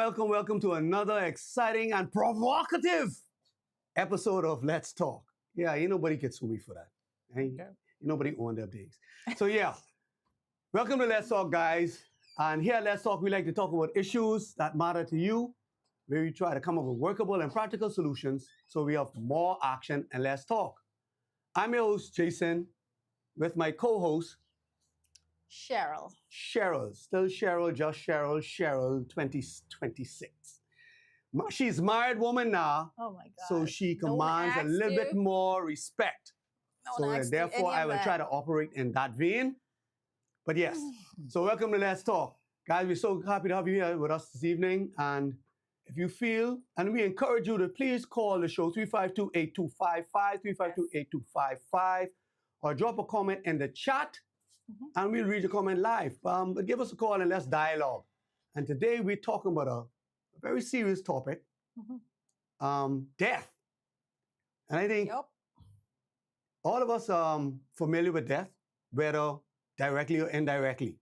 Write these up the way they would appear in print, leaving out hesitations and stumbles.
welcome to another exciting and provocative episode of Let's Talk. Yeah, ain't nobody can sue me for that. Ain't nobody own their days. So yeah, welcome to Let's Talk, guys. And here at Let's Talk, we like to talk about issues that matter to you, where we try to come up with workable and practical solutions so we have more action and less talk. I'm your host, Jason, with my co-host, Cheryl. Cheryl, still Cheryl, just Cheryl, Cheryl 2026. She's a married woman now, Oh my God. so she No one commands a asked little you. bit more respect. No So one asked you therefore, any I of will that. try to operate in that vein. But yes, so welcome to Let's Talk. Guys, we're so happy to have you here with us this evening. And if you feel, and we encourage you to please call the show 352-8255, 352-8255, or drop a comment in the chat, and we'll read your comment live. But give us a call and let's dialogue. And today we're talking about a very serious topic, death. And I think Yep. all of us are familiar with death, whether directly or indirectly.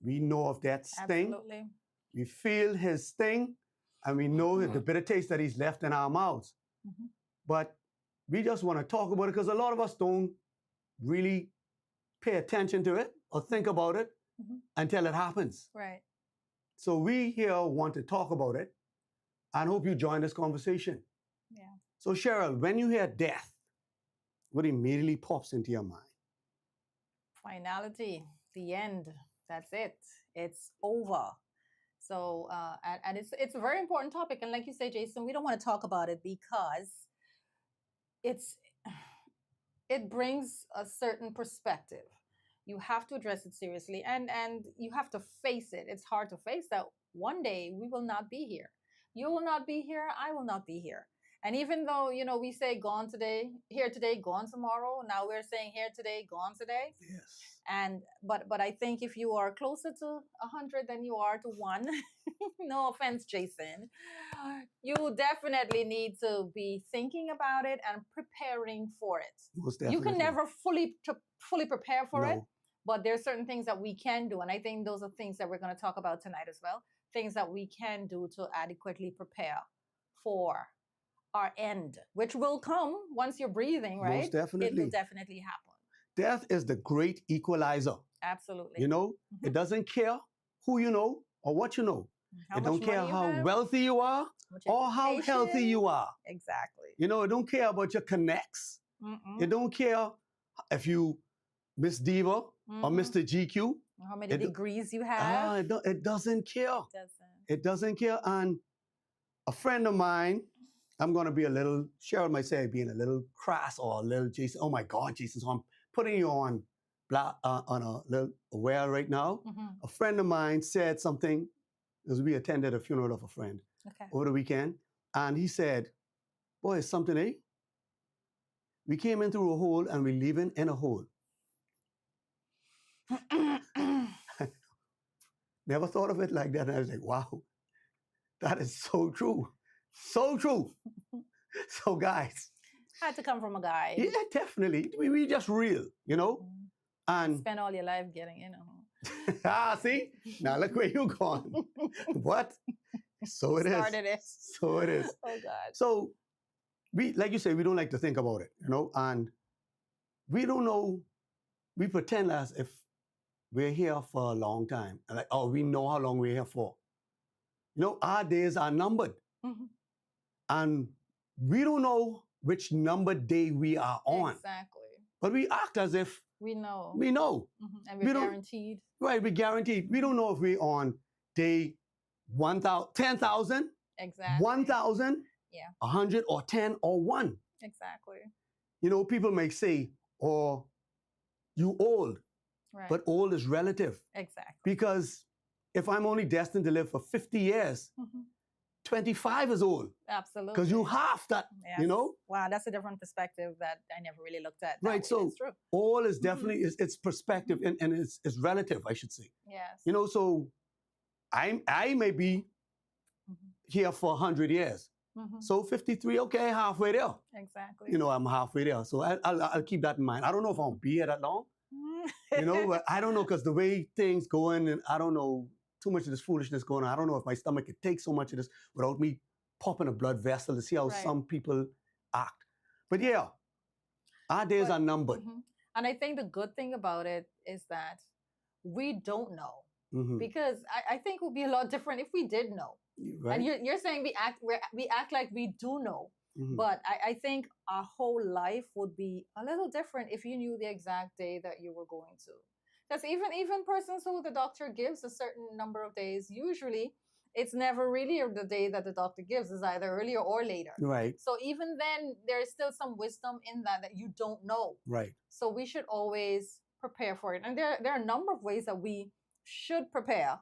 We know of death's sting. Absolutely. We feel his sting, and we know the bitter taste that he's left in our mouths. But we just want to talk about it because a lot of us don't really pay attention to it or think about it until it happens. Right. So we here want to talk about it and hope you join this conversation. Yeah. So Cheryl, when you hear death, what immediately pops into your mind? Finality. The end. That's it. It's over. So, and it's a very important topic. And like you say, Jason, we don't want to talk about it because it brings a certain perspective. You have to address it seriously, and you have to face it. It's hard to face that one day we will not be here. You will not be here. I will not be here. And even though, we say gone today, here today, gone tomorrow. Now we're saying here today, gone today. Yes. But I think if you are closer to 100 than you are to 1, no offense, Jason, you definitely need to be thinking about it and preparing for it. Most You definitely. can never fully prepare for it, No. but there's certain things that we can do. And I think those are things that we're going to talk about tonight as well. Things that we can do to adequately prepare for our end, which will come once you're breathing, right? Most definitely. It will definitely happen. Death is the great equalizer. Absolutely. It doesn't care who you know or what you know. How It much don't care money you how have, wealthy you are much or how education. healthy you are. Exactly. It don't care about your connects. It don't care if you Miss Diva or Mr. GQ. How many degrees you have. It doesn't care. Doesn't. It doesn't care. And a friend of mine, I'm going to be a little, Cheryl might say being a little crass or a little Jason. Oh my God, Jason, so I'm putting you on a little aware right now. A friend of mine said something, because we attended a funeral of a friend over the weekend. And he said, boy, it's something, eh? We came in through a hole and we're leaving in a hole. Never thought of it like that. And I was like, wow, that is so true. So true. So guys. Had to come from a guy. Yeah, definitely. We just real, And Spend all your life getting in a hole. see? Now look where you gone. What? So it is. Started it. So it is. Oh God. So we, like you say, we don't like to think about it, and we don't know, we pretend as if we're here for a long time. Like, oh, we know how long we're here for. Our days are numbered. And we don't know which numbered day we are on. Exactly. But we act as if we know. we know. And We we're don't- guaranteed. Right, we're guaranteed. We don't know if we're on day 1,000, 10,000, Exactly. 1,000, Yeah. 100, or 10, or 1. Exactly. People may say, oh, you old. Right. But old is relative. exactly. Because if I'm only destined to live for 50 years, 25 is old. Absolutely. Because you half that, Yes. Wow, that's a different perspective that I never really looked at. that Right, way. so It's true. all is definitely, it's perspective and it's relative, I should say. Yes. So I may be here for 100 years. So 53, okay, halfway there. Exactly. I'm halfway there. So I'll keep that in mind. I don't know if I'll be here that long, but I don't know because the way things going, and I don't know, too much of this foolishness going on. I don't know if my stomach could take so much of this without me popping a blood vessel to see how Right. some people act. But yeah, our days But- are numbered. And I think the good thing about it is that we don't know. Mhm. Because I think it would be a lot different if we did know. Right? And you're saying we act like we do know. Mhm. But I think our whole life would be a little different if you knew the exact day that you were going to. Because even persons who the doctor gives a certain number of days, usually it's never really the day that the doctor gives. It's either earlier or later. Right, So even then, there is still some wisdom in that you don't know. right. So we should always prepare for it. And there are a number of ways that we should prepare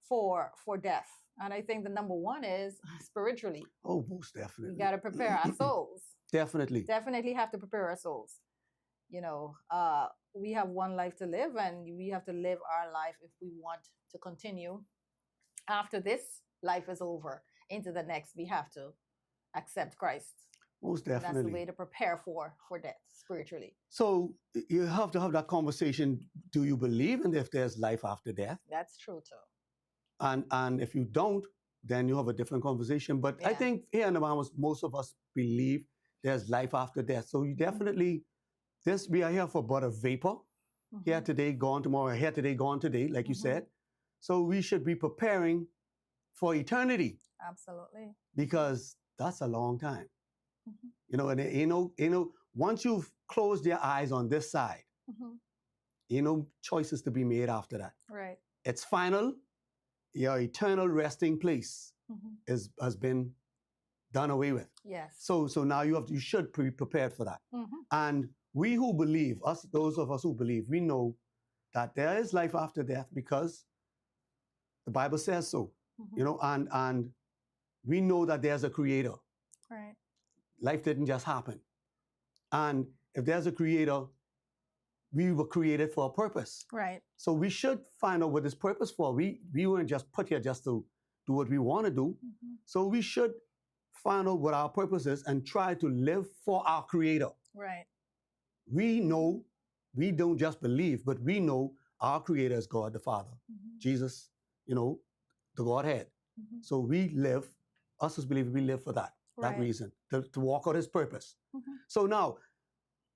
for death. And I think the number one is spiritually. Oh, most definitely. We got to prepare our souls. Definitely. Definitely have to prepare our souls. You know, we have one life to live, and we have to live our life if we want to continue. After this life is over, into the next, we have to accept Christ. Most That's the definitely. way to prepare for death spiritually. So you have to have that conversation. Do you believe in if there's life after death? That's true too. And if you don't, then you have a different conversation. But I Yeah. think here in the Bahamas, most of us believe there's life after death. So you definitely, we are here for but a vapor. Here Mhm. today, gone tomorrow. Here today, gone today, like you Mhm. said. So we should be preparing for eternity Absolutely. because that's a long time. Mhm. You know, and once you've closed your eyes on this side, Mhm. choices to be made after that. Right. It's final. Your eternal resting place Mhm. has been done away with. Yes. So now you should be prepared for that. Mhm. And we who believe, those of us who believe, we know that there is life after death because the Bible says so. Mhm. And we know that there's a creator. Right. Life didn't just happen. And if there's a creator, we were created for a purpose. Right. So we should find out what this purpose for. We weren't just put here just to do what we want to do. Mhm. So we should find out what our purpose is and try to live for our creator. Right. We know, we don't just believe, but we know our creator is God the Father, Mhm. Jesus, the Godhead. Mhm. So we live, us as believers, we live for that Right. reason, to walk out his purpose. Mhm. So now,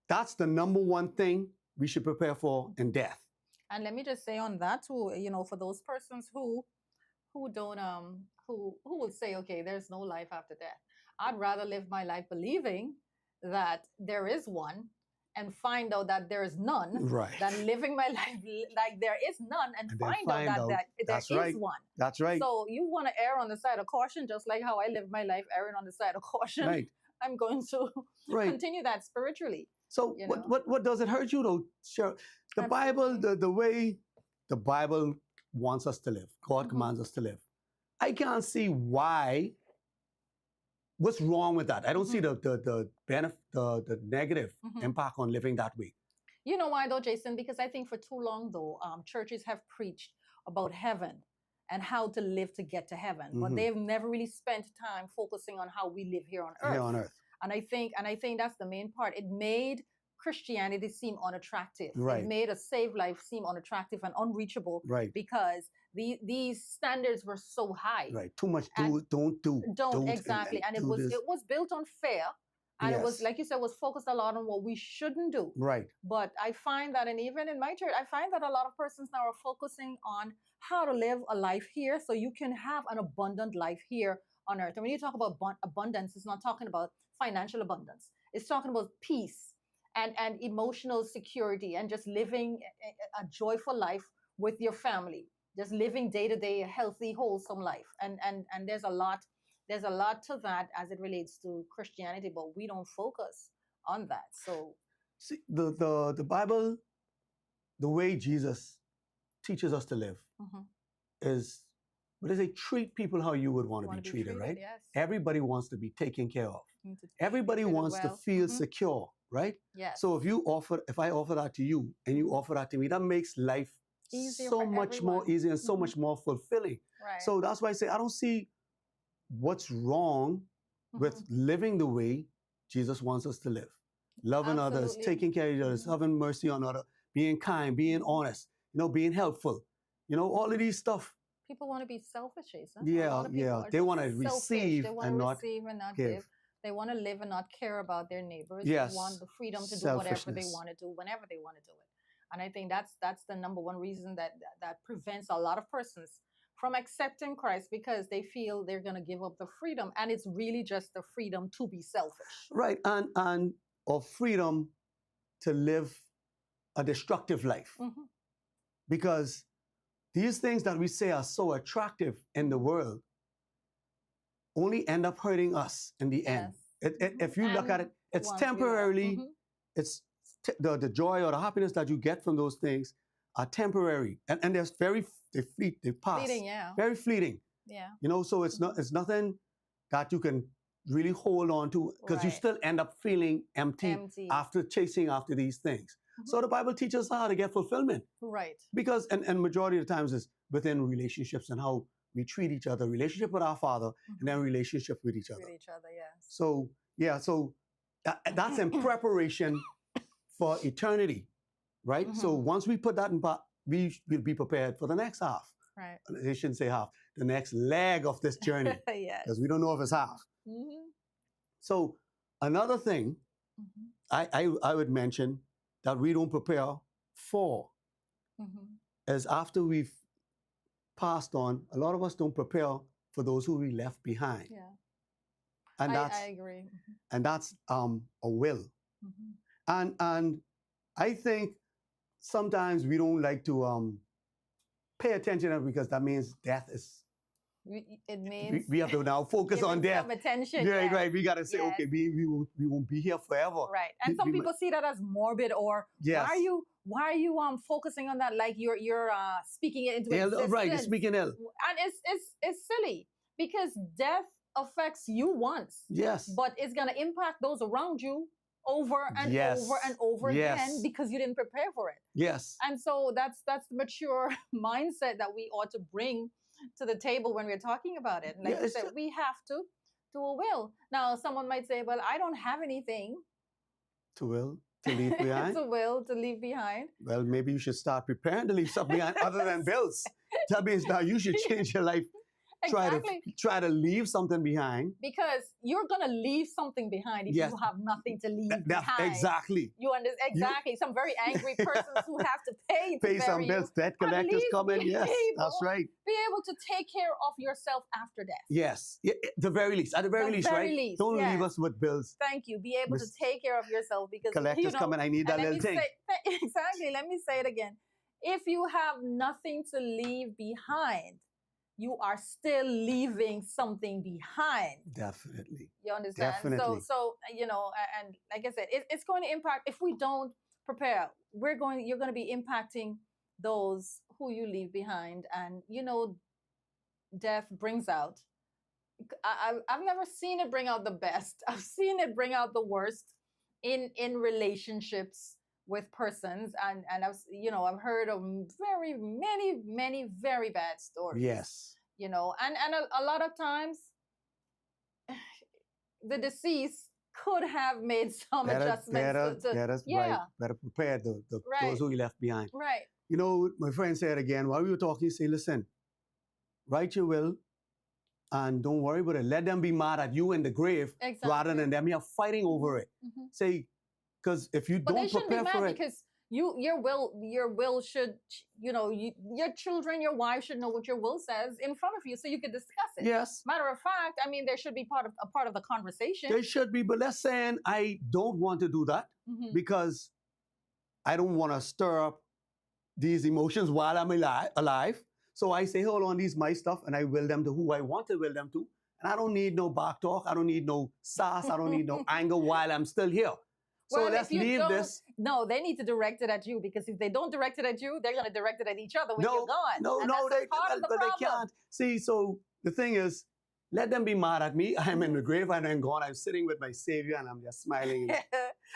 that's the number one thing we should prepare for in death. And let me just say on that too, for those persons who don't who will say, okay, there's no life after death. I'd rather live my life believing that there is one and find out that there is none Right. than living my life like there is none and And then find find out out that there that's is right. one. That's right. So you want to err on the side of caution, just like how I live my life erring on the side of caution. Right. I'm going to Right. continue that spiritually. So you know. what does it hurt you though? Sure. The Bible, the way the Bible wants us to live, God Mhm. commands us to live. I can't see why. What's wrong with that? I don't see the benefit, the negative Mhm. impact on living that way. You know why though, Jason? Because I think for too long though, churches have preached about heaven and how to live to get to heaven, but Mhm. they've never really spent time focusing on how we live here on earth. Here on earth. And I think that's the main part. It made Christianity seem unattractive. Right. It made a saved life seem unattractive and unreachable Right. because these standards were so high. Right. Too much And don't do. Don't exactly. And it do was this. it was built on fear. And it was, Yes. like you said, was focused a lot on what we shouldn't do. Right. But I find that, and even in my church, I find that a lot of persons now are focusing on how to live a life here so you can have an abundant life here on earth. And when you talk about abundance, it's not talking about financial abundance. It's talking about peace and emotional security and just living a joyful life with your family, just living day to day a healthy, wholesome life. And there's a lot to that as it relates to Christianity, but we don't focus on that. So See, the Bible, the way Jesus teaches us to live mhm. is, what does it? Treat people how you would want to Wanna be treated, right? Yes. Everybody wants to be taken care of. Need to be Everybody treated wants to well. feel Mhm. secure, right? Yes. So if I offer that to you and you offer that to me, that makes life Easier so for much more everyone. easy and so Mhm. much more fulfilling. Right. So that's why I say I don't see what's wrong with Mhm. living the way Jesus wants us to live. Loving others, Absolutely. taking care of others, Mhm. having mercy on others, being kind, being honest, being helpful. All of these stuff. People want to be selfish, Jason. A Yeah, lot of people yeah. are They just want to selfish. receive They want and to not receive and not give. give. They want to live and not care about their neighbors. They want Yes, the freedom to do whatever they selfishness. want to do whenever they want to do it. And I think that's the number one reason that prevents a lot of persons from accepting Christ, because they feel they're going to give up the freedom, and it's really just the freedom to be selfish. Right, and of freedom to live a destructive life, Hmm. because these things that we say are so attractive in the world only end up hurting us in the end. Yes. If you look at And it, it's once we love. temporarily. Mhm. It's the joy or the happiness that you get from those things are temporary, and there's they pass, Fleeting, yeah. very fleeting. Yeah. So it's nothing that you can really hold on to, because you Right. still end up feeling empty Empty. after chasing after these things. So Mhm. the Bible teaches how to get fulfillment, Right. because and majority of the times is within relationships and how we treat each other, relationship with our Father, and then relationship with each other. With each other, yes. So yeah, so that's in preparation for eternity, right? So once we put that in, we will be prepared for the next half. Right. I shouldn't say half, the next leg of this journey, Yes. because we don't know if it's half. Hmm. So another thing Hmm. I would mention that we don't prepare for Hmm. is after we've passed on, a lot of us don't prepare for those who we left behind. Yeah. And I agree. and that's a will. Hmm. And I think sometimes we don't like to pay attention to it, because that means death is. It means We have to now focus on giving death. some attention. Yeah, Yes. right. We got to say, Yes. okay, we won't be here forever. Right. And some we people see that as morbid, or Yes. why are you focusing on that, like you're speaking it into existence. Right, you're speaking ill. And it's silly, because death affects you once, Yes. but it's going to impact those around you over and Yes. over and over Yes. again, because you didn't prepare for it. Yes. And so that's the mature mindset that we ought to bring to the table when we're talking about it. Like Yeah, you it's said, just- we have to do a will. Now, someone might say, well, I don't have anything To will, to leave behind. to will to leave behind. Well, maybe you should start preparing to leave something behind other than bills. That means now you should change your life. Exactly. Try to leave something behind. Because you're going to leave something behind if Yes. you have nothing to leave behind. Exactly. You understand? Exactly. Some very angry persons who have to pay to Pay some bury bills. you. Debt At collectors least come in. be Yes, that's able- right. Be able to take care of yourself after death. Yes. Yeah, at the very least. At the very The least, very right? least, Don't yes. leave us with bills. Thank you. Be able to Miss- take care of yourself, because Collectors come in. I need that and let little me thing. say, exactly. Let me say it again. If you have nothing to leave behind, you are still leaving something behind. Definitely. You understand? Definitely. So and like I said, it's going to impact if we don't prepare. You're going to be impacting those who you leave behind, and death brings out. I've never seen it bring out the best. I've seen it bring out the worst in relationships with persons, and I've heard of very many very bad stories. Yes. And a lot of times the deceased could have made some adjustments Right. Better prepare Right. those who we left behind. Right. My friend said again, while we were talking, he said, listen, write your will and don't worry about it. Let them be mad at you in the grave Exactly. rather than them here fighting over it. Mhm. Say, because if you But they don't shouldn't be prepare mad, for it, because your will should, your children, your wife should know what your will says in front of you, so you could discuss it. yes, Matter of fact, I mean, there should be a part of the conversation. they should be. But let's say I don't want to do that Mhm. because I don't want to stir up these emotions while I'm alive. So I say, hold on, these my stuff, and I will them to who I want to will them to. And I don't need no back talk. I don't need no sass. I don't need no anger while I'm still here. So Well, let's if you leave don't- this. No, they need to direct it at you, because if they don't direct it at you, they're going to direct it at each other when No, you're gone. no, And no, that's part of the but they problem. can't. See, so the thing is, let them be mad at me. I'm in the grave and I'm gone. I'm sitting with my savior and I'm just smiling. That's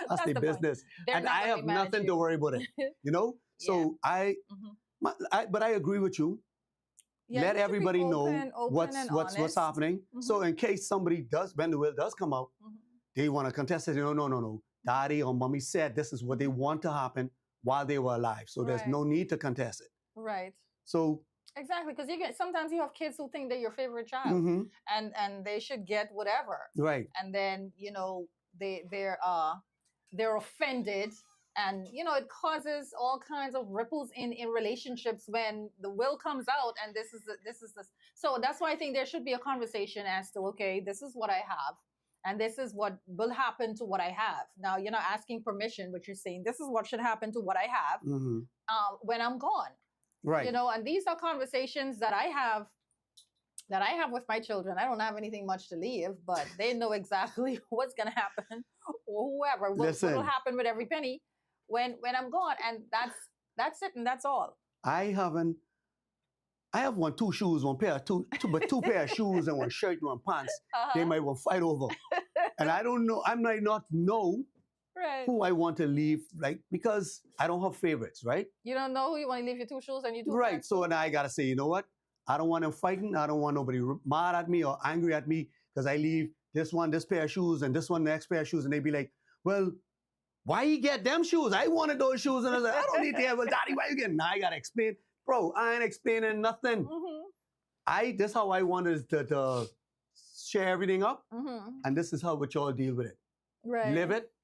That's their the point. business. They're And not I gonna have be mad at nothing to you. worry about it. So Mhm. but I agree with you. Yeah, Let you should be everybody know open what's and what's honest. happening. So Mhm. in case somebody when the will does come out, Mhm. they want to contest it. No. Daddy or mommy said this is what they want to happen while they were alive. So there's Right. no need to contest it. Right. So Exactly, because you get sometimes you have kids who think they're your favorite child, Hmm. and they should get whatever, Right. and then they're offended, and it causes all kinds of ripples in relationships when the will comes out, and this is so that's why I think there should be a conversation as to, okay, this is what I have, and this is what will happen to what I have. Now you're not asking permission, but you're saying this is what should happen to what I have Hmm. when I'm gone. Right. And these are conversations that I have with my children. I don't have anything much to leave, but they know exactly what's going to happen, or whoever what will Listen, happen with every penny when I'm gone, and that's it, and that's all. I haven't. I have two shoes, one pair, but two pair of shoes and one shirt and one pants. They Uh-huh. might want to fight over, and I don't know. I might not know Right. who I want to leave, like because I don't have favorites, right? You don't know who you want to leave your two shoes and your two Right. pants. So now I gotta say, you know what? I don't want them fighting. I don't want nobody mad at me or angry at me because I leave this pair of shoes, and this one, next pair of shoes, and they be like, well, why you get them shoes? I wanted those shoes, and I was like, I don't need them. Well, Daddy, why you getting? Now I gotta explain, bro. I ain't explaining nothing. Mm-hmm. This how I wanted to share everything up, Mm-hmm. and this is how we all deal with it. Right.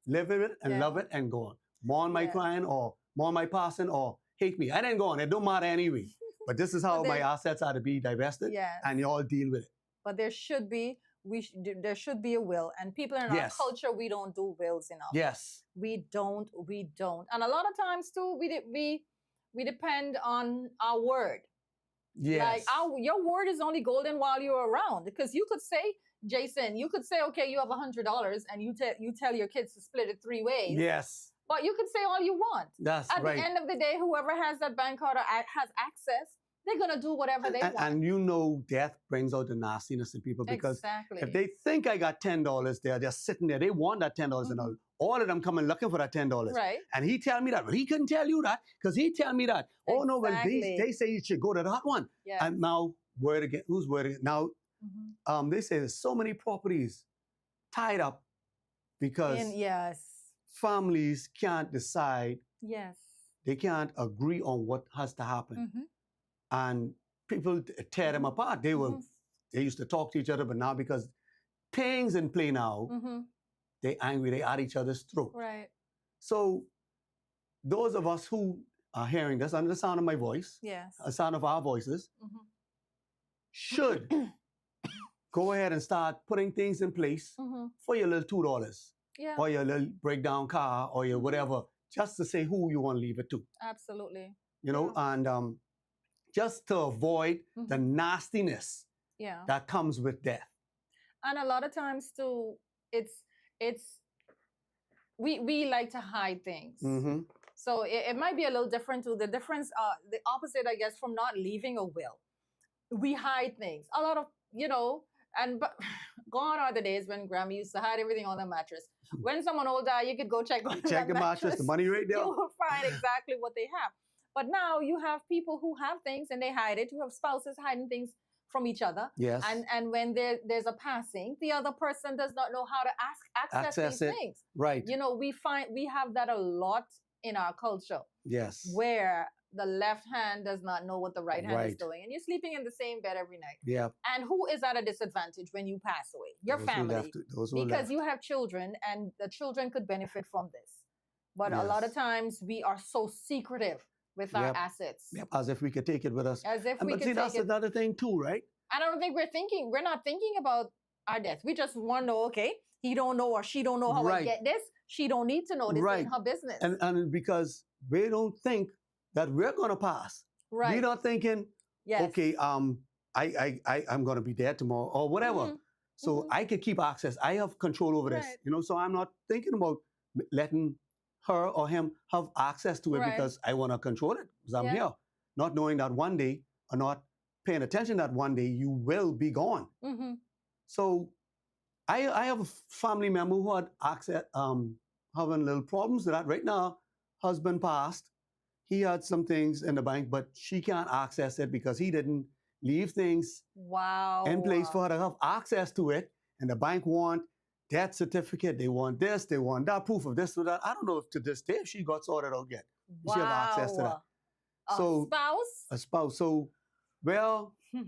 Live with it, and Yeah. love it, and go on. Mourn my Yeah. crying, or mourn my passing, or hate me. I didn't go on. It don't matter anyway. But this is how But my there- assets are to be divested, Yes. and you all deal with it. But there should be there should be a will, and people in Yes. our culture, we don't do wills enough. Yes. We don't, and a lot of times too, we depend on our word. Yes. Like your word is only golden while you're around, because you could say, Jason, you could say, okay, you have $100, and you tell your kids to split it 3 ways. Yes. But you could say all you want. That's At right. the end of the day, whoever has that bank card or has access, they're gonna do whatever they want. And death brings out the nastiness in people, because exactly. if they think I got $10, they're just sitting there. They want that $10, and all of them coming looking for that $10. Right. And he tell me that. Well, he couldn't tell you that because he tell me that. Oh no, well Exactly. they say you should go to that one. Yeah. And now word again? Who's word again? Now they say there's so many properties tied up because Yes. families can't decide. Yes. They can't agree on what has to happen, Mm-hmm. and people tear them apart. They used to talk to each other, but now because things in play now, Mm-hmm. they angry. They at each other's throat. Right. So those of us who are hearing this under the sound of my voice, Yes. the sound of our voices, Mm-hmm. should go ahead and start putting things in place Mm-hmm. for your little $2 Yeah. or your little breakdown car or your whatever, just to say who you want to leave it to, Absolutely. and just to avoid the nastiness Yeah. that comes with death. And a lot of times too, it's we like to hide things. Mm-hmm. So it might be a little different to the difference, the opposite, I guess, from not leaving a will. We hide things. A lot of, but gone are the days when Grandma used to hide everything on the mattress. When someone old died, you could go check on Check the mattress, the money right there. You will find exactly what they have. But now you have people who have things and they hide it. You have spouses hiding things from each other. Yes. And when there's a passing, the other person does not know how to access these things. Right. We have that a lot in our culture, Yes. where the left hand does not know what the right hand is Right. doing, and you're sleeping in the same bed every night. Yeah. And who is at a disadvantage when you pass away? Your Those who family, left, those who because left. you have children, and the children could benefit from this. But a lot of Yes. times we are so secretive with our Yep. assets, Yep, as if we could take it with us. as if we But could see, take that's it. another thing too, right? I don't think we're not thinking about our death. We just want to know, okay, he don't know or she don't know how I Right. get this. She don't need to know this. Right. Ain't her business. And because we don't think that we're gonna pass. right. We're not thinking, Yes. okay, I'm gonna be dead tomorrow or whatever. Mhm. So Mhm. I could keep access. I have control over this. Right. So I'm not thinking about letting her or him have access to it Right. because I want to control it because I'm Yeah. here. Not knowing that one day or not paying attention that one day you will be gone. Mm-hmm. So I have a family member who had access, having little problems with that. Right now, husband passed. He had some things in the bank, but she can't access it because he didn't leave things Wow. in place for her to have access to it. And the bank want death certificate. They want this. They want that proof of this or that. I don't know if to this day if she got sorted out yet. She have access to that. A So- spouse? A spouse. So Well, Hmm.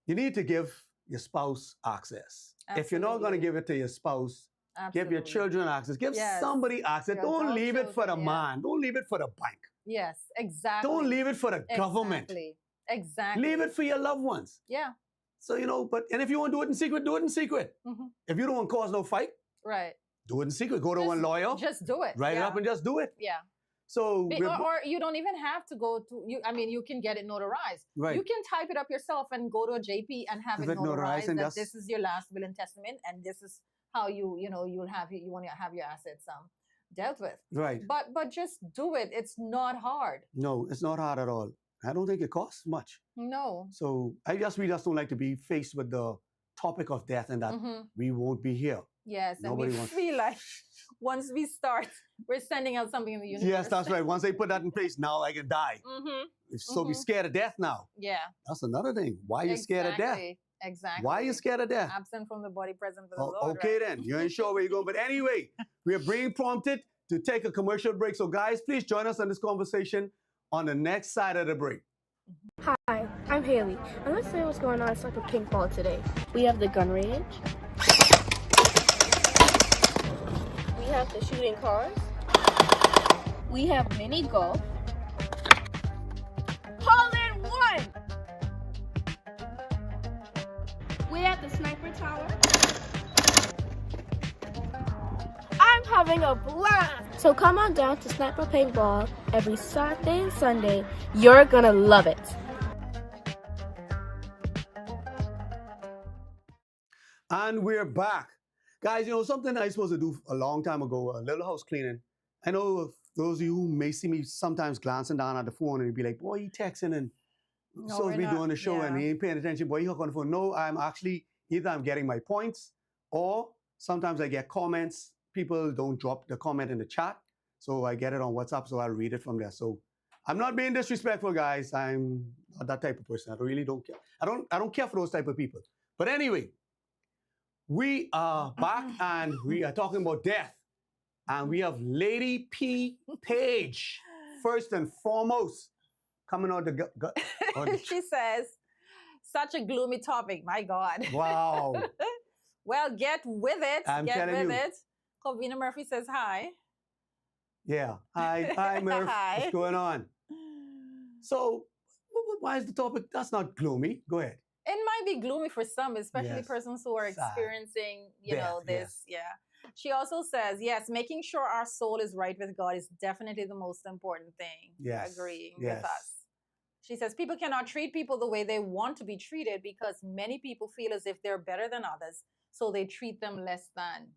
you need to give your spouse access. If you're not going to Absolutely. give it to your spouse, give your Absolutely. children access. Give Yes. somebody access. Your Don't adult leave it for the children, yeah. man. Don't leave it for the bank. Yes, exactly. Don't leave it for the government. Exactly. Exactly. Leave it for your loved ones. Yeah. So, and if you want to do it in secret, do it in secret. Mhm. If you don't want to cause no fight, Right. do it in secret. Go to one lawyer, Just do it. write it Yeah. up, and just do it. Yeah. So, Or you don't even have to go to you. I mean, you can get it notarized. right. You can type it up yourself and go to a JP and have it notarized and that just, this is your last will and testament, and this is how you want to have your assets dealt with. right. But just do it. It's not hard. No, it's not hard at all. I don't think it costs much. No. So we just don't like to be faced with the topic of death and that Mhm. we won't be here. Yes, and Nobody we wants- feel like once we start, we're sending out something in the universe. Yes, that's right. Once they put that in place, now I can die. Mm-hmm. So be scared of death now. Yeah. That's another thing. Why are you scared of death? Exactly. Why are you scared of death? Absent from the body, present for the Oh, Lord. okay right? then. You ain't sure where you're going. But anyway, we are being prompted to take a commercial break. So guys, please join us on this conversation on the next side of the break. Hi, I'm Haley. I'm going to say what's going on at Sniper Paintball today. We have the gun range. We have the shooting cars. We have mini golf. Hole in one! We have the sniper tower. I'm having a blast! So come on down to Sniper Paintball every Saturday and Sunday. You're gonna love it. And we're back. Guys, something I was supposed to do a long time ago, a little house cleaning. I know those of you who may see me sometimes glancing down at the phone and be like, boy, he texting and supposed to be doing the show and he ain't paying attention. Boy, he hook on the phone. No, either I'm getting my points or sometimes I get comments. People don't drop the comment in the chat. So I get it on WhatsApp, so I'll read it from there. So I'm not being disrespectful, guys. I'm not that type of person. I really don't care. I don't care for those type of people. But anyway, we are back and we are talking about death. And we have Lady P. Page, first and foremost, coming out She says, such a gloomy topic. My God. Wow. Well, get with it. Get with it. Covina Murphy says hi. Yeah. Hi, Murph. Hi. What's going on? So, why is the topic? That's not gloomy. Go ahead. It might be gloomy for some, especially Yes. persons who are Sad. experiencing, Death, this. yes. Yeah. She also says, yes, making sure our soul is right with God is definitely the most important thing. Yes. Agreeing Yes. with us. She says, people cannot treat people the way they want to be treated because many people feel as if they're better than others, so they treat them less than.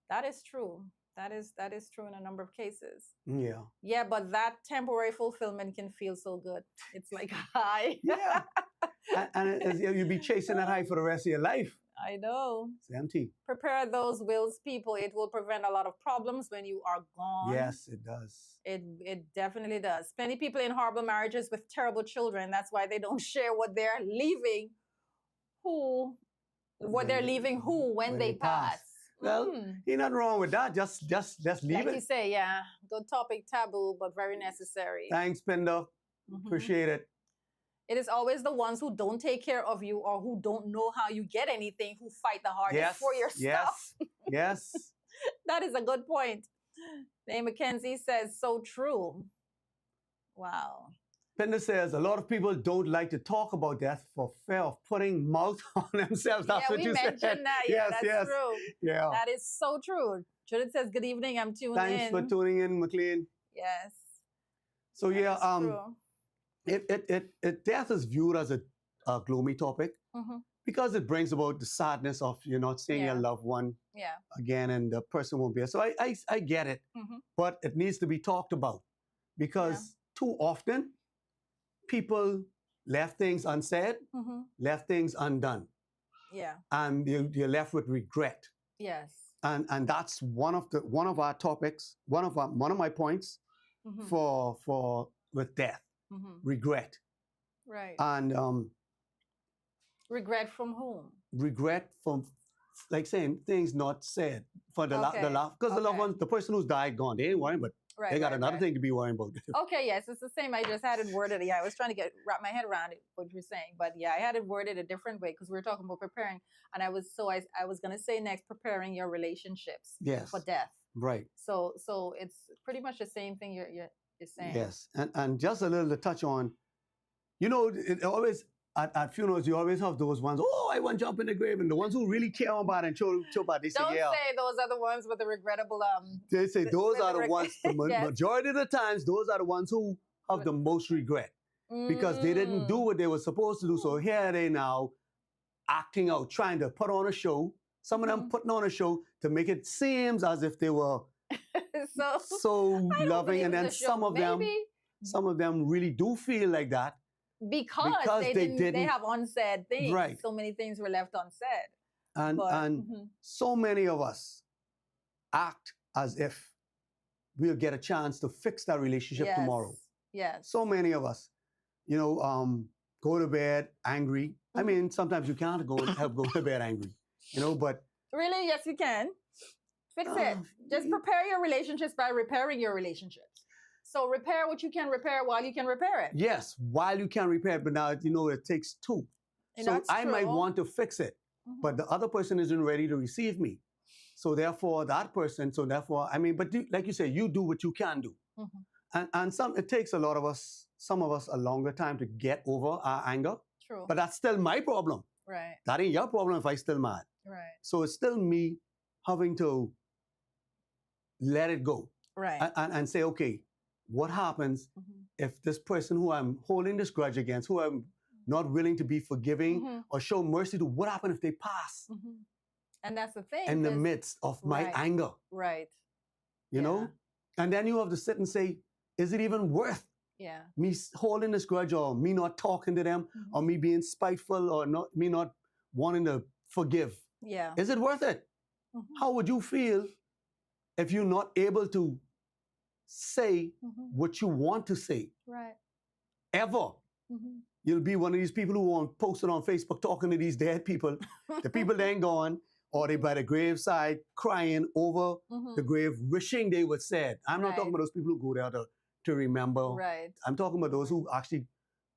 That is true. That is true in a number of cases. Yeah. Yeah, but that temporary fulfillment can feel so good. It's like high. Yeah. and you'll be chasing that high for the rest of your life. I know. It's empty. Prepare those wills, people. It will prevent a lot of problems when you are gone. Yes, it does. It definitely does. Plenty of people in horrible marriages with terrible children. That's why they don't share what they're leaving. What they're leaving when they pass. Well, ain't nothing wrong with that. Just leave like it. you say, yeah. Good topic, taboo, but very necessary. Thanks, Pinder. Mhm. Appreciate it. It is always the ones who don't take care of you or who don't know how you get anything who fight the hardest Yes. for your stuff. Yes. That is a good point. Dave Mackenzie says, so true. Wow. Pinder says a lot of people don't like to talk about death for fear of putting mouth on themselves. That's what you said. Yeah, we mentioned that. Yeah, Yes, that's yes. true. Yeah. That is so true. Judith says, good evening. I'm tuned in. Thanks for tuning in, McLean. Yes. So that yeah, is true. death is viewed as a gloomy topic Mhm. because it brings about the sadness of you're not seeing your Yeah. loved one Yeah. again and the person won't be here. So I get it, Mhm. but it needs to be talked about because too often people left things unsaid, Mhm. left things undone, Yeah. and you're left with regret. Yes. And that's one of our topics, one of my points Mhm. for with death, Mhm. regret. Right. And Regret from whom? regret from like saying things not said for the Okay, because the loved okay. ones, the person who's died gone, they ain't worrying, but Right. They got right, another right. thing to be worrying about. Okay, yes, it's the same. I just had it worded. Yeah, I was trying to wrap my head around it, what you're saying, but yeah, I had it worded a different way because we were talking about preparing, and I was gonna say next, preparing your relationships Yes. for death. Right. So it's pretty much the same thing you're saying. Yes. And just a little to touch on, it always at funerals you always have those ones. Oh, I want to jump in the grave, and the ones who really care about and show about. They say, Don't yeah. say those are the ones with the regrettable They say those with are the the reg- ones. The Yes. majority of the times, those are the ones who have the most regret because they didn't do what they were supposed to do. So here they now acting out, trying to put on a show. Some of them putting on a show to make it seem as if they were so I don't loving, believe and then the show. some of them really do feel like that. Because Because they they have unsaid things. Right. So many things were left unsaid. And But, so many of us act as if we'll get a chance to fix that relationship yes. tomorrow. Yes. So many of us, go to bed angry. I mean, sometimes you can't go to bed angry, but Really? Yes, you can. Fix it. Just prepare your relationships by repairing your relationships. So repair what you can repair while you can repair it. yes, while you can repair it, but now it takes two. And So that's I might true. want to fix it, but the other person isn't ready to receive me. So therefore, like you say, you do what you can do. And it takes some of us a longer time to get over our anger, True. but that's still my problem. Right. That ain't your problem if I still mad. Right. So it's still me having to let it go Right. and say, okay, what happens if this person who I'm holding this grudge against, who I'm not willing to be forgiving or show mercy to, what happens if they pass And that's the thing. in the 'cause- midst of my Right. anger? Right. You know? And then you have to sit and say, is it even worth Yeah. me holding this grudge, or me not talking to them, or me being spiteful, or me not wanting to forgive? Yeah. Is it worth it? How would you feel if you're not able to say what you want to say Right. ever? You'll be one of these people who won't post it on Facebook talking to these dead people. The people then gone, or they by the graveside crying over the grave, wishing they were sad. I'm not talking about those people who go there to remember. Right. I'm talking about those who actually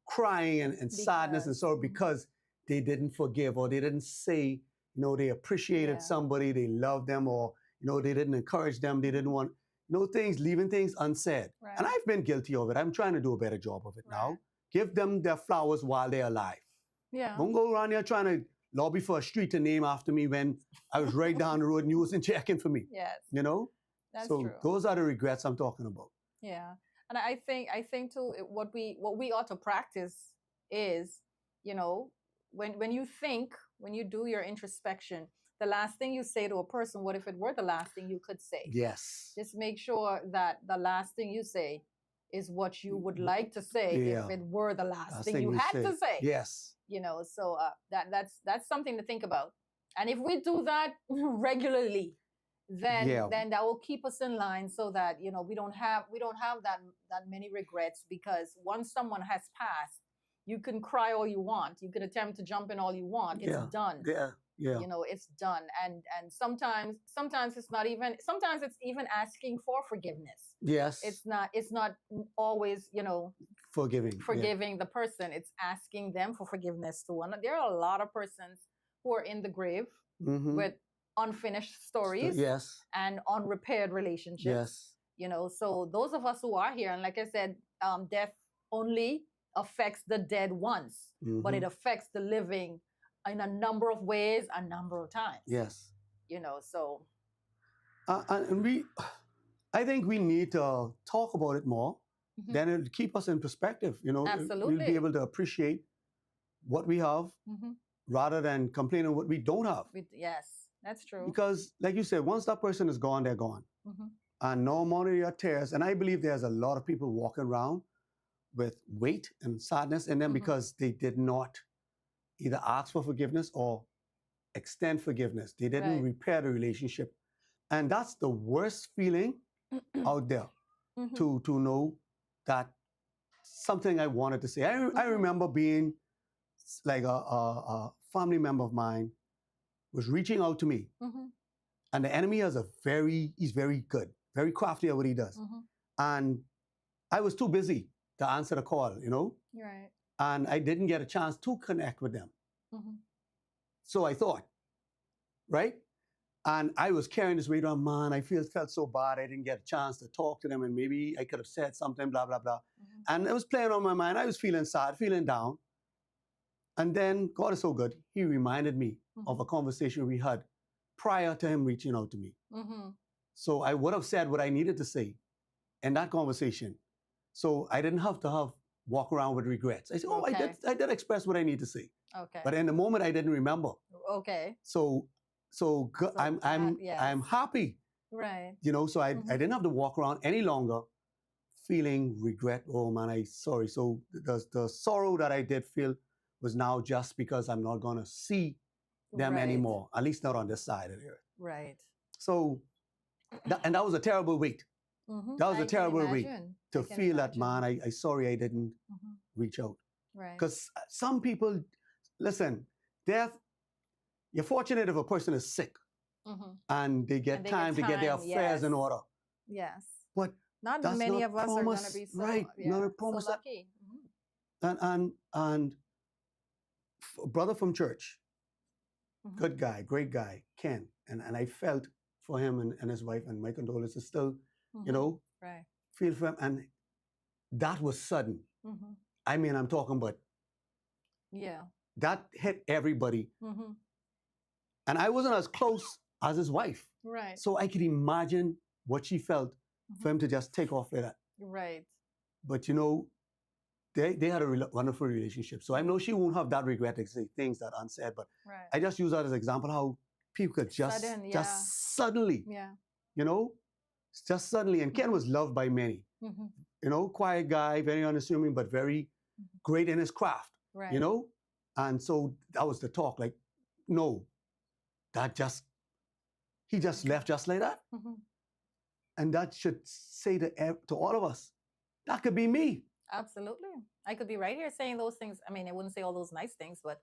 crying and sadness and sorrow because they didn't forgive, or they didn't say, they appreciated somebody, they loved them, or, they didn't encourage them, they didn't want, leaving things unsaid. Right. And I've been guilty of it. I'm trying to do a better job of it now. Give them their flowers while they're alive. Yeah. Don't go around here trying to lobby for a street to name after me when I was right down the road and you wasn't checking for me. Yes. That's so true. those are the regrets I'm talking about. Yeah. And I think too, what we ought to practice is, when you do your introspection, the last thing you say to a person, what if it were the last thing you could say? Yes. Just make sure that the last thing you say is what you would like to say if it were the last thing you had to say. Yes. So that's something to think about. And if we do that regularly, then that will keep us in line, so that we don't have that many regrets, because once someone has passed, you can cry all you want, you can attempt to jump in all you want, it's done. It's done. And sometimes it's not even, sometimes it's even asking for forgiveness. Yes. It's not always forgiving the person. It's asking them for forgiveness too. And there are a lot of persons who are in the grave with unfinished stories and unrepaired relationships. So those of us who are here, and like I said, death only affects the dead once, but it affects the living in a number of ways, a number of times. Yes. So. And I think we need to talk about it more. Then it'll keep us in perspective. Absolutely. We'll be able to appreciate what we have rather than complaining what we don't have. Yes, that's true. Because, like you said, once that person is gone, they're gone. And no more of your tears. And I believe there's a lot of people walking around with weight and sadness in them because they did not either ask for forgiveness or extend forgiveness. They didn't repair the relationship. And that's the worst feeling out there, to know that something I wanted to say. I remember being like a family member of mine was reaching out to me. And the enemy he's very good, very crafty at what he does. And I was too busy to answer the call, Right. and I didn't get a chance to connect with them. Mm-hmm. So I thought, right? And I was carrying this weight on, man. I felt so bad. I didn't get a chance to talk to them, and maybe I could have said something, blah, blah, blah. Mm-hmm. And it was playing on my mind. I was feeling sad, feeling down. And then God is so good. He reminded me of a conversation we had prior to him reaching out to me. Mm-hmm. So I would have said what I needed to say in that conversation. So I didn't have to walk around with regrets. I said, oh, Okay. I did express what I need to say. Okay. But in the moment, I didn't remember. Okay. So I'm yes. happy, Right. So I didn't have to walk around any longer feeling regret. Oh man, I sorry. So the sorrow that I did feel was now just because I'm not going to see them Right. anymore, at least not on this side of the earth. Right. So, and that was a terrible weight. Mm-hmm. That was a I can terrible weight imagine. to I can feel that, imagine. man, I sorry I didn't Mhm. reach out. Right. Because some people, listen, death, you're fortunate if a person is sick Mm-hmm. and they get And they time get to get their time, affairs in yes. order. Yes. But Not that's many not of us are going to promise, be so, right, not a promise so that- lucky. Mhm. And a brother from church, Mhm. good guy, great guy, Ken, and I felt for him and his wife, and my condolences still, Mhm. Right. feel for him. And that was sudden. Mm-hmm. I mean, I'm talking about Yeah. that hit everybody. Mm-hmm. And I wasn't as close as his wife. Right. So I could imagine what she felt for him to just take off like that. Right. But they had a wonderful relationship. So I know she won't have that regret to say things that unsaid, but Right. I just use that as an example how people could just suddenly, Yeah. just suddenly. And Ken was loved by many. Mm-hmm. Quiet guy, very unassuming, but very great in his craft. Right. And so that was the talk. Like, no, he just left just like that. Mm-hmm. And that should say to all of us, that could be me. Absolutely. I could be right here saying those things. I mean, I wouldn't say all those nice things, but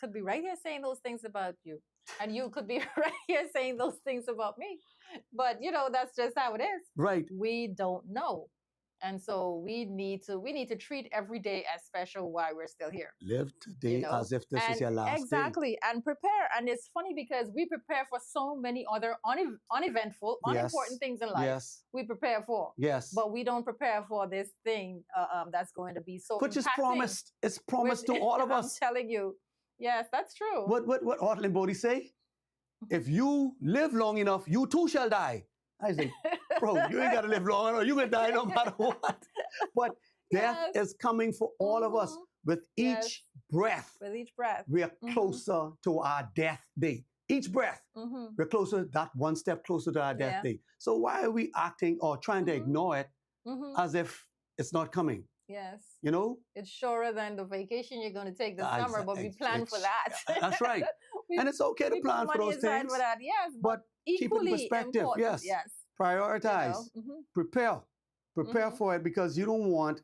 could be right here saying those things about you. And you could be right here saying those things about me. But that's just how it is. Right. We don't know. And so we need to treat every day as special while we're still here. Live today as if this is your last day. Exactly. And prepare. And it's funny because we prepare for so many other uneventful, unimportant things in life. Yes. We prepare for. Yes. But we don't prepare for this thing that's going to be so Which is impacting. promised. It's promised to all of us. I'm telling you. Yes, that's true. What Ortlin Bodhi say? If you live long enough, you too shall die. I say, bro, you ain't got to live long enough. You can die no matter what. But death is coming for all of us. With each breath, we are closer to our death day. Each breath, we're closer, that one step closer to our death day. So why are we acting or trying to ignore it as if it's not coming? Yes. It's shorter than the vacation you're going to take this summer, but we plan for that. That's right. And it's okay to plan for those things. For that. Yes, but keep it in perspective. Important. Yes. Prioritize. Prepare for it, because you don't want,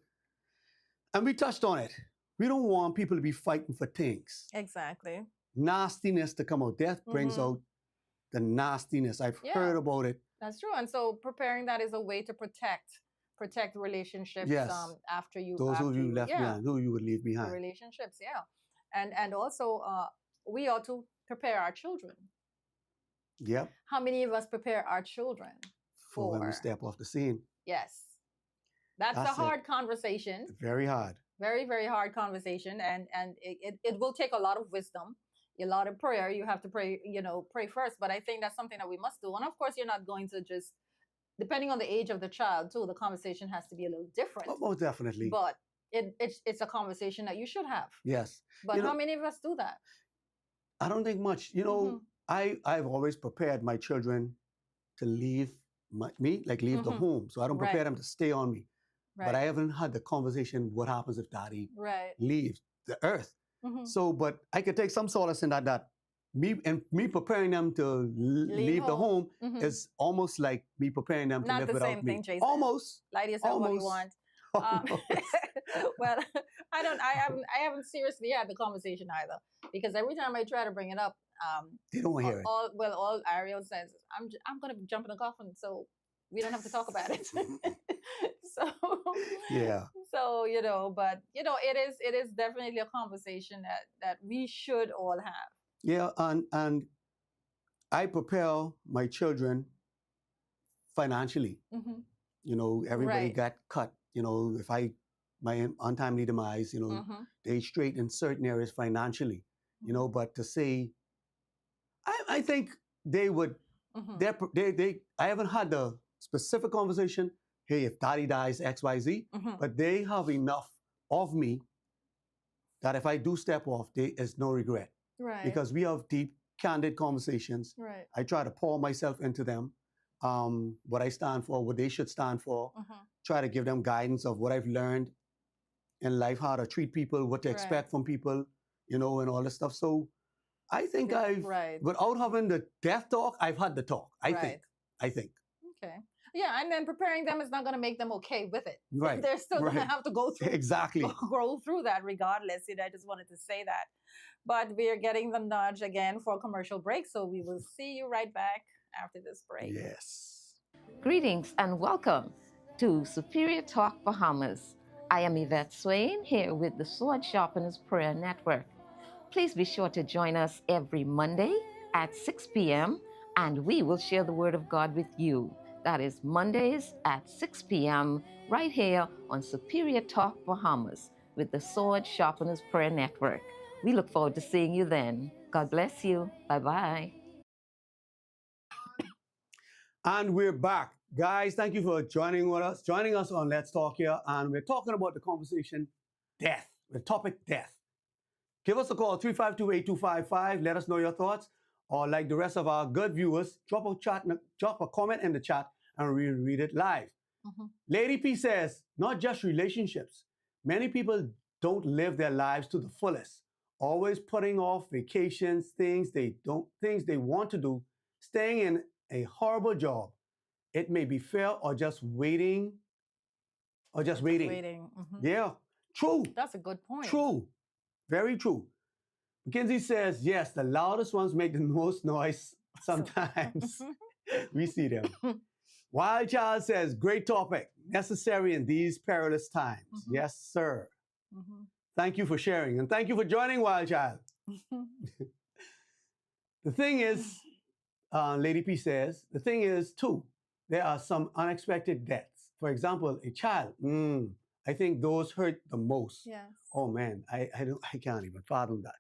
and we touched on it, we don't want people to be fighting for things. Exactly. Nastiness to come out. Death brings out the nastiness. I've heard about it. That's true. And so preparing that is a way to protect relationships after you. Those who you left behind, who you would leave behind. Relationships, and also we ought to prepare our children. Yep. How many of us prepare our children for when we step off the scene? Yes. That's a hard conversation. Very hard. Very, very hard conversation. And it will take a lot of wisdom, a lot of prayer. You have to pray, pray first. But I think that's something that we must do. And of course, you're not going to just, depending on the age of the child too, the conversation has to be a little different. Oh, most definitely. But it's a conversation that you should have. Yes. But how many of us do that? I don't think much. I've always prepared my children to leave leave the home. So I don't prepare them to stay on me. Right. But I haven't had the conversation, what happens if daddy leaves the earth? So, but I could take some solace in that me preparing them to leave the home is almost like me preparing them to live without me. Not the same thing, Jason. Almost. Light yourself what you want. Well, I haven't seriously had the conversation either, because every time I try to bring it up, they don't hear it. All Ariel says, I'm going to jump in a coffin, so we don't have to talk about it. So Yeah. so but it is definitely a conversation that we should all have. Yeah, and I prepare my children financially. Hmm. Everybody Right. got cut. If my untimely demise, Hmm. they straight in certain areas financially. But to say, I think they would. Hmm. I haven't had the specific conversation. Hey, if daddy dies, X, Y, Z, Hmm. but they have enough of me that if I do step off, there is no regret Right. because we have deep, candid conversations. Right. I try to pour myself into them, what I stand for, what they should stand for. Hmm. Try to give them guidance of what I've learned in life, how to treat people, what to Right. expect from people, and all this stuff. So I think Right. without having the death talk, I've had the talk. I Right. think. I think. Okay. Yeah, and then preparing them is not going to make them okay with it. Right. They're still going to Right. have to go through Exactly. go through that regardless. I just wanted to say that. But we are getting the nudge again for a commercial break, so we will see you right back after this break. Yes. Greetings and welcome to Superior Talk Bahamas. I am Yvette Swain here with the Sword Sharpeners Prayer Network. Please be sure to join us every Monday at 6 p.m. and we will share the Word of God with you. That is Mondays at 6 p.m. right here on Superior Talk Bahamas with the Sword Sharpeners Prayer Network. We look forward to seeing you then. God bless you. Bye-bye. And we're back. Guys, thank you for joining us on Let's Talk here. And we're talking about the conversation death, the topic death. Give us a call, 352-8255. Let us know your thoughts. Or like the rest of our good viewers, drop a comment in the chat and we'll read it live. Mhm. Lady P says, not just relationships. Many people don't live their lives to the fullest, always putting off vacations, things they want to do, staying in a horrible job. It may be fair or just waiting. Waiting. Mhm. Yeah, true, That's a good point. true, very true. McKinsey says, yes, the loudest ones make the most noise sometimes. We see them. Wild Child says, great topic, necessary in these perilous times. Mhm. Yes, sir. Mhm. Thank you for sharing and thank you for joining Wild Child. The thing is, Lady P says, the thing is, too, there are some unexpected deaths. For example, a child. I think those hurt the most. Yes. Oh man, I can't even fathom that.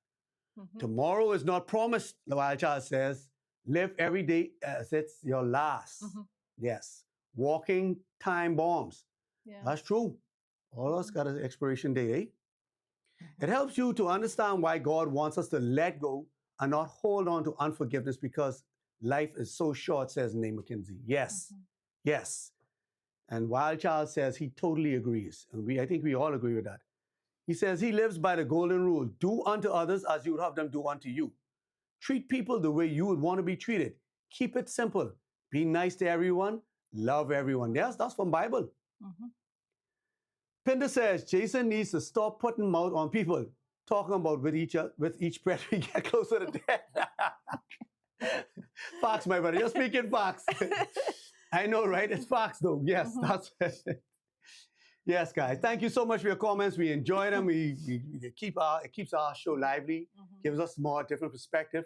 Mhm. Tomorrow is not promised, the Wild Child says. Live every day as it's your last. Mhm. Yes. Walking time bombs. Yeah. That's true. All of us got an expiration date, eh? It helps you to understand why God wants us to let go and not hold on to unforgiveness because life is so short, says Nate McKinsey. Yes. Mhm. Yes. And Wild Child says he totally agrees. And I think we all agree with that. He says he lives by the golden rule, do unto others as you would have them do unto you. Treat people the way you would want to be treated. Keep it simple. Be nice to everyone. Love everyone. Yes, that's from Bible. Mhm. Pinder says Jason needs to stop putting mouth on people, talking about with each breath we get closer to death. Fox, my brother. You're speaking Fox. I know, right? It's Fox, though. Yes, Mhm. that's yes, guys. Thank you so much for your comments. We enjoy them. It keeps our show lively, Mhm. gives us more different perspective.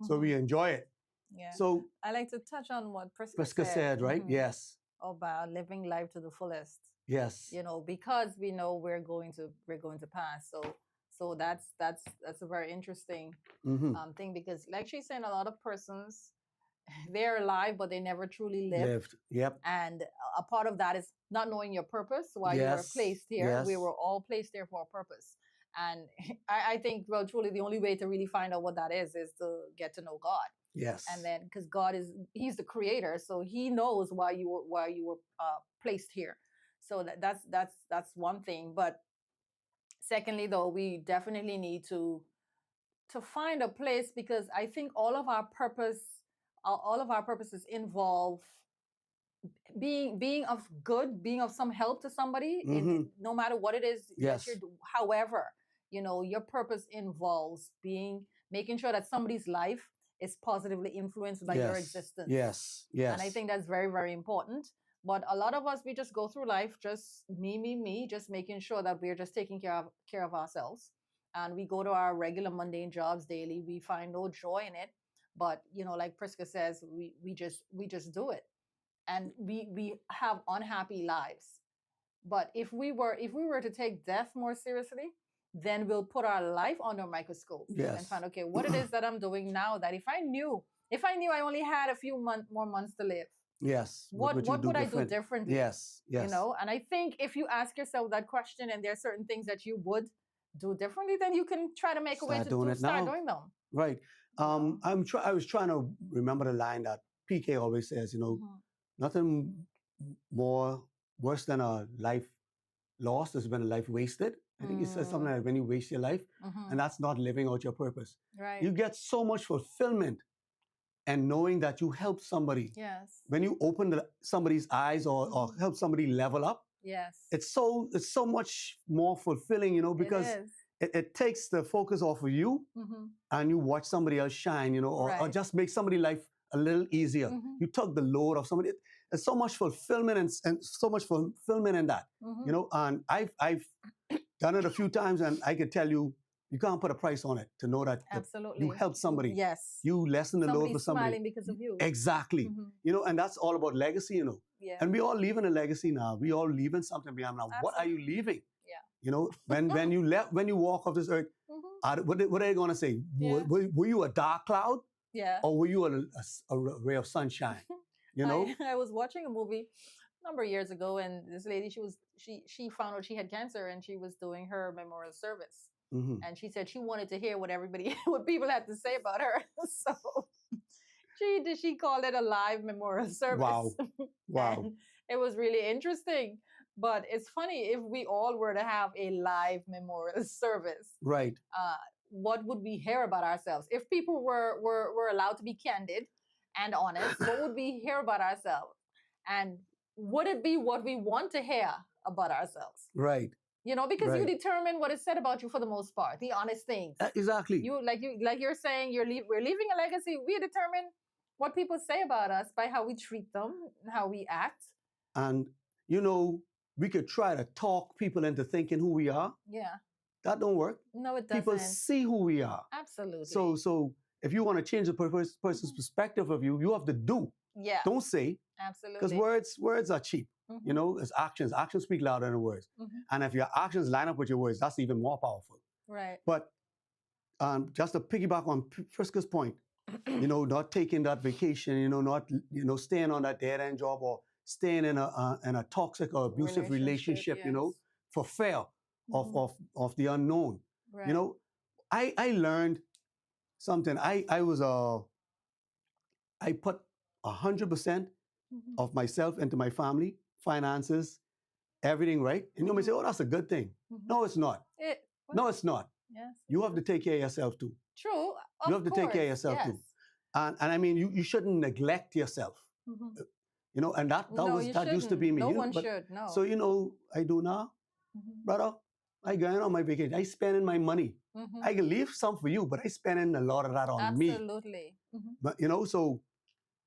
So Mhm. we enjoy it. Yeah. So I like to touch on what Prisca Prisca said, right? Mhm. Yes. About living life to the fullest. Yes. Because we know we're going to pass. So that's a very interesting Mm-hmm. thing, because like she's saying, a lot of persons they're alive but they never truly Lived. Yep. and a part of that is not knowing your purpose, why you were Yes. placed here. We Yes. were all placed there for a purpose, and I think, well, truly the only way to really find out what that is to get to know God. Yes. And then, because God he's the creator, so he knows why you were placed here. So that's one thing. But secondly, though, we definitely need to find a place, because I think all of our purposes involve being of good, being of some help to somebody, Mhm. no matter what it is Yes. that you're however, your purpose involves making sure that somebody's life is positively influenced by your Yes. existence. Yes. Yes. And I think that's very, very important. But a lot of us, we just go through life just me, just making sure that we're just taking care of ourselves. And we go to our regular mundane jobs daily. We find no joy in it. But like Priska says, we just do it. And we have unhappy lives. But if we were to take death more seriously, then we'll put our life under a microscope and Yes. find, okay, what it is that I'm doing now, that if I knew I only had a few more months to live, Yes. what would I do differently? Yes. Yes. And I think if you ask yourself that question, and there are certain things that you would do differently, then you can try to make a way Start to doing it start now. doing them. Right. know? I was trying to remember the line that PK always says, Mhm. nothing more worse than a life lost is when a life wasted. I think he says something like when you waste your life, Mhm. and that's not living out your purpose. Right. You get so much fulfillment and knowing that you help somebody. Yes. When you open somebody's eyes or help somebody level up, Yes. it's so much more fulfilling, because it is. it takes the focus off of you Mhm. and you watch somebody else shine, or Right. just make somebody's life a little easier. Mhm. You took the load of somebody. There's so much fulfillment and so much fulfillment in that, Mhm. and I've done it a few times, and I can tell you, you can't put a price on it to know that Absolutely. you help somebody. Yes. You lessen the load Somebody's for somebody. smiling because of you. Exactly. Mhm. And that's all about legacy, Yeah. And we all leaving a legacy now. We all leaving something behind now. What are you leaving? Yeah. When you walk off this earth, Mhm. what are they going to say? Yeah. Were you a dark cloud Yeah. or were you a ray of sunshine? I was watching a movie a number of years ago, and this lady, she found out she had cancer, and she was doing her memorial service, Mhm. and she said she wanted to hear what what people had to say about her. So she called it a live memorial service. Wow. And it was really interesting. But it's funny, if we all were to have a live memorial service, Right. what would we hear about ourselves? If people were allowed to be candid and honest, what would we hear about ourselves? And would it be what we want to hear about ourselves? Right. Because you Right. determine what is said about you for the most part, the honest things. Exactly. You're saying we're leaving a legacy. We determine what people say about us by how we treat them, how we act. And we could try to talk people into thinking who we are. Yeah. That don't work. No, it doesn't. People see who we are. Absolutely. So if you want to change the person's perspective of you, you have to do. Yeah. Don't say, Absolutely. because words are cheap. Mhm. It's actions. Actions speak louder than words. Mhm. And if your actions line up with your words, that's even more powerful. Right. But just to piggyback on Priska's point, not taking that vacation, not staying on that dead end job or staying in a toxic or abusive relationship, yes. for fear Mhm. of the unknown. Right. I learned something. I put 100% Mhm. of myself into my family, finances, everything, right? And you may say, oh, that's a good thing. Mhm. No, it's not. No, it's not. Yes. You have to take care of yourself too. True. You have to take care of course, yourself yes. too. And I mean, you shouldn't neglect yourself. Mhm. And that No, you used to shouldn't. be me. No you know, one but- should. No. So I do now, Mhm. brother. I going on my vacation. I spending my money. Mhm. I can leave some for you, but I spending a lot of that on me. Absolutely. Mhm. But so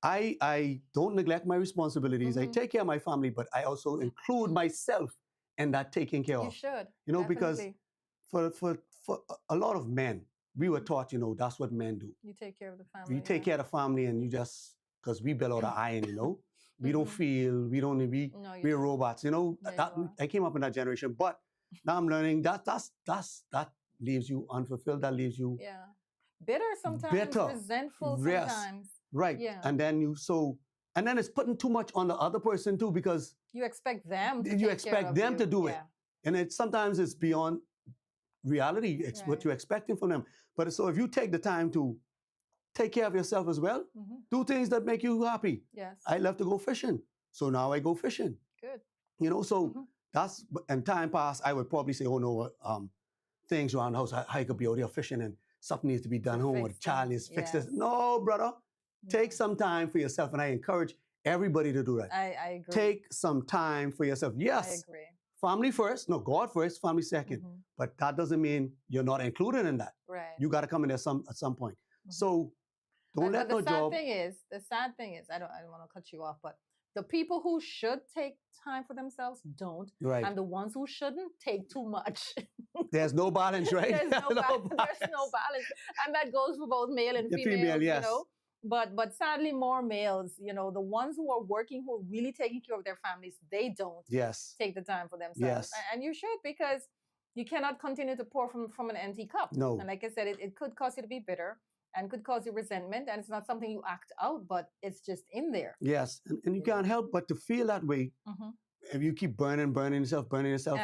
I don't neglect my responsibilities. I Mhm. take care of my family, but I also include myself in that taking care You of. should. Because Definitely. for a lot of men, we were taught, that's what men do. You take care of the family. We take care of the family, and you just because we build out of iron, we don't Mhm. feel, we don't, No, we're you don't. robots, Yeah, that you are. I came up in that generation, but now I'm learning that leaves you unfulfilled, that leaves you Yeah. Bitter sometimes. Bitter. Resentful Yes. sometimes. right, Yeah. and then it's putting too much on the other person too, because You expect them to You take expect care of them you. to do it. Yeah. and sometimes it's beyond reality, what Right. you're expecting from them. But so if you take the time to take care of yourself as well, Mhm. do things that make you happy. Yes. I love to go fishing, so now I go fishing. Good. So Mhm. and time passed, I would probably say, oh no, things around the house, I could be out here fishing and something needs to be done home, or the fix child them, needs to fix this. yes. No, brother, take Yeah. some time for yourself, and I encourage everybody to do that. I agree. Take some time for yourself. I Yes, agree. family first, no, God first, family 2nd, Mhm. but that doesn't mean you're not included in that. Right. You got to come in there at some point. Mhm. So don't let But no the sad job. thing is, I don't want to cut you off, but The people who should take time for themselves don't, Right. and the ones who shouldn't take too much. There's no balance, right? There's no balance, and that goes for both male and The female. female, yes. You know, but sadly, more males. You know, the ones who are working, who are really taking care of their families, they don't Yes. take the time for themselves. Yes. And you should, because you cannot continue to pour from an empty cup. No. And like I said, it could cause you to be bitter and could cause you resentment. And it's not something you act out, but it's just in there. Yes. And you can't help but to feel that way Mhm. if you keep burning yourself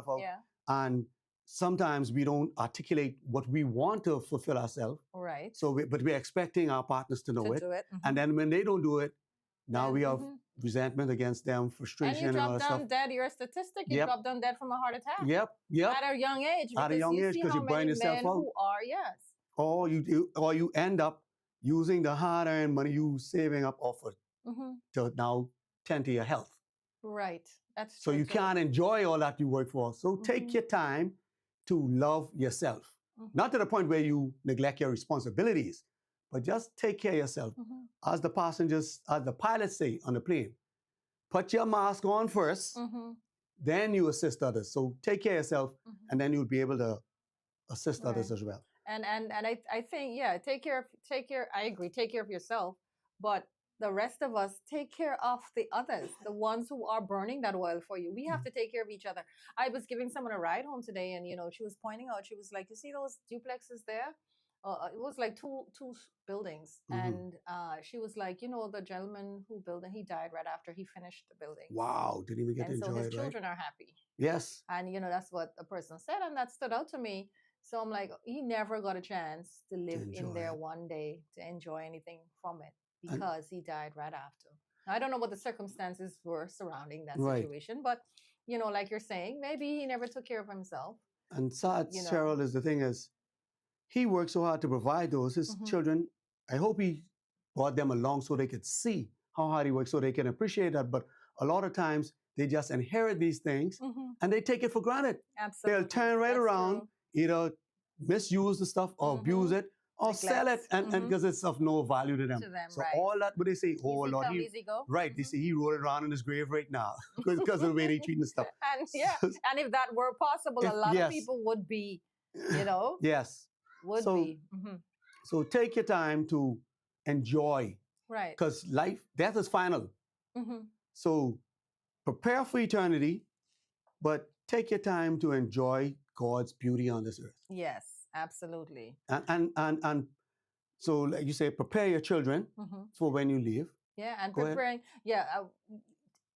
out. Yeah. And sometimes we don't articulate what we want to fulfill ourselves. Right. So, but we're expecting our partners to know to it. do it. Mhm. And then when they don't do it, now Then, we have mhm. resentment against them, And frustration, you and all drop that down stuff. dead. You're a statistic. You Yep. drop down dead from a heart attack. Yep. At a young age. At a because young you age, see 'cause how you burn many yourself men out. who are, yes. Or you end up using the hard-earned money you saving up offered Hmm. to now tend to your health. Right. That's So true you too. can't enjoy all that you work for. So take Mhm. your time to love yourself. Mhm. Not to the point where you neglect your responsibilities, but just take care of yourself. Mhm. As the pilots say on the plane, put your mask on first, Mhm. then you assist others. So take care of yourself, Mhm. and then you'll be able to assist others Right. as well. And I think, yeah, take care. I agree. Take care of yourself, but the rest of us take care of the others, the ones who are burning that oil for you. We have to take care of each other. I was giving someone a ride home today, and she was pointing out. She was like, "You see those duplexes there? It was like two buildings." Mhm. And she was like, "The gentleman who built it, he died right after he finished the building." Wow, didn't even get And to so enjoy his it, right? children are happy. Yes. And that's what the person said, and that stood out to me. So I'm like, he never got a chance to live in enjoy there it. one day to enjoy anything from it And- because he died right after. Now, I don't know what the circumstances were surrounding that Right. situation, but like you're saying, maybe he never took care of himself. And sad, You know. Cheryl, is the thing is, he worked so hard to provide those. His Mhm. children, I hope he brought them along so they could see how hard he worked, so they can appreciate that. But a lot of times, they just inherit these things Mhm. and they take it for granted. Absolutely. They'll turn right That's around, true. either misuse the stuff or abuse it or sell it, Neglect. and Mhm. because it's of no value to them. To them, So right. all that, what they say, oh Easy Lord, come, easy go. right? They Mhm. say he rolled around in his grave right now because of the way they treat the stuff. And yeah, and if that were possible, a lot Yes. of people would be, Yes. would So- be. Mhm. So take your time to enjoy, Right. because death is final. Mhm. So prepare for eternity, but take your time to enjoy God's beauty on this earth. Yes, absolutely. And so, like you say, prepare your children Mhm. for when you leave. Yeah, and Go ahead. preparing. Yeah,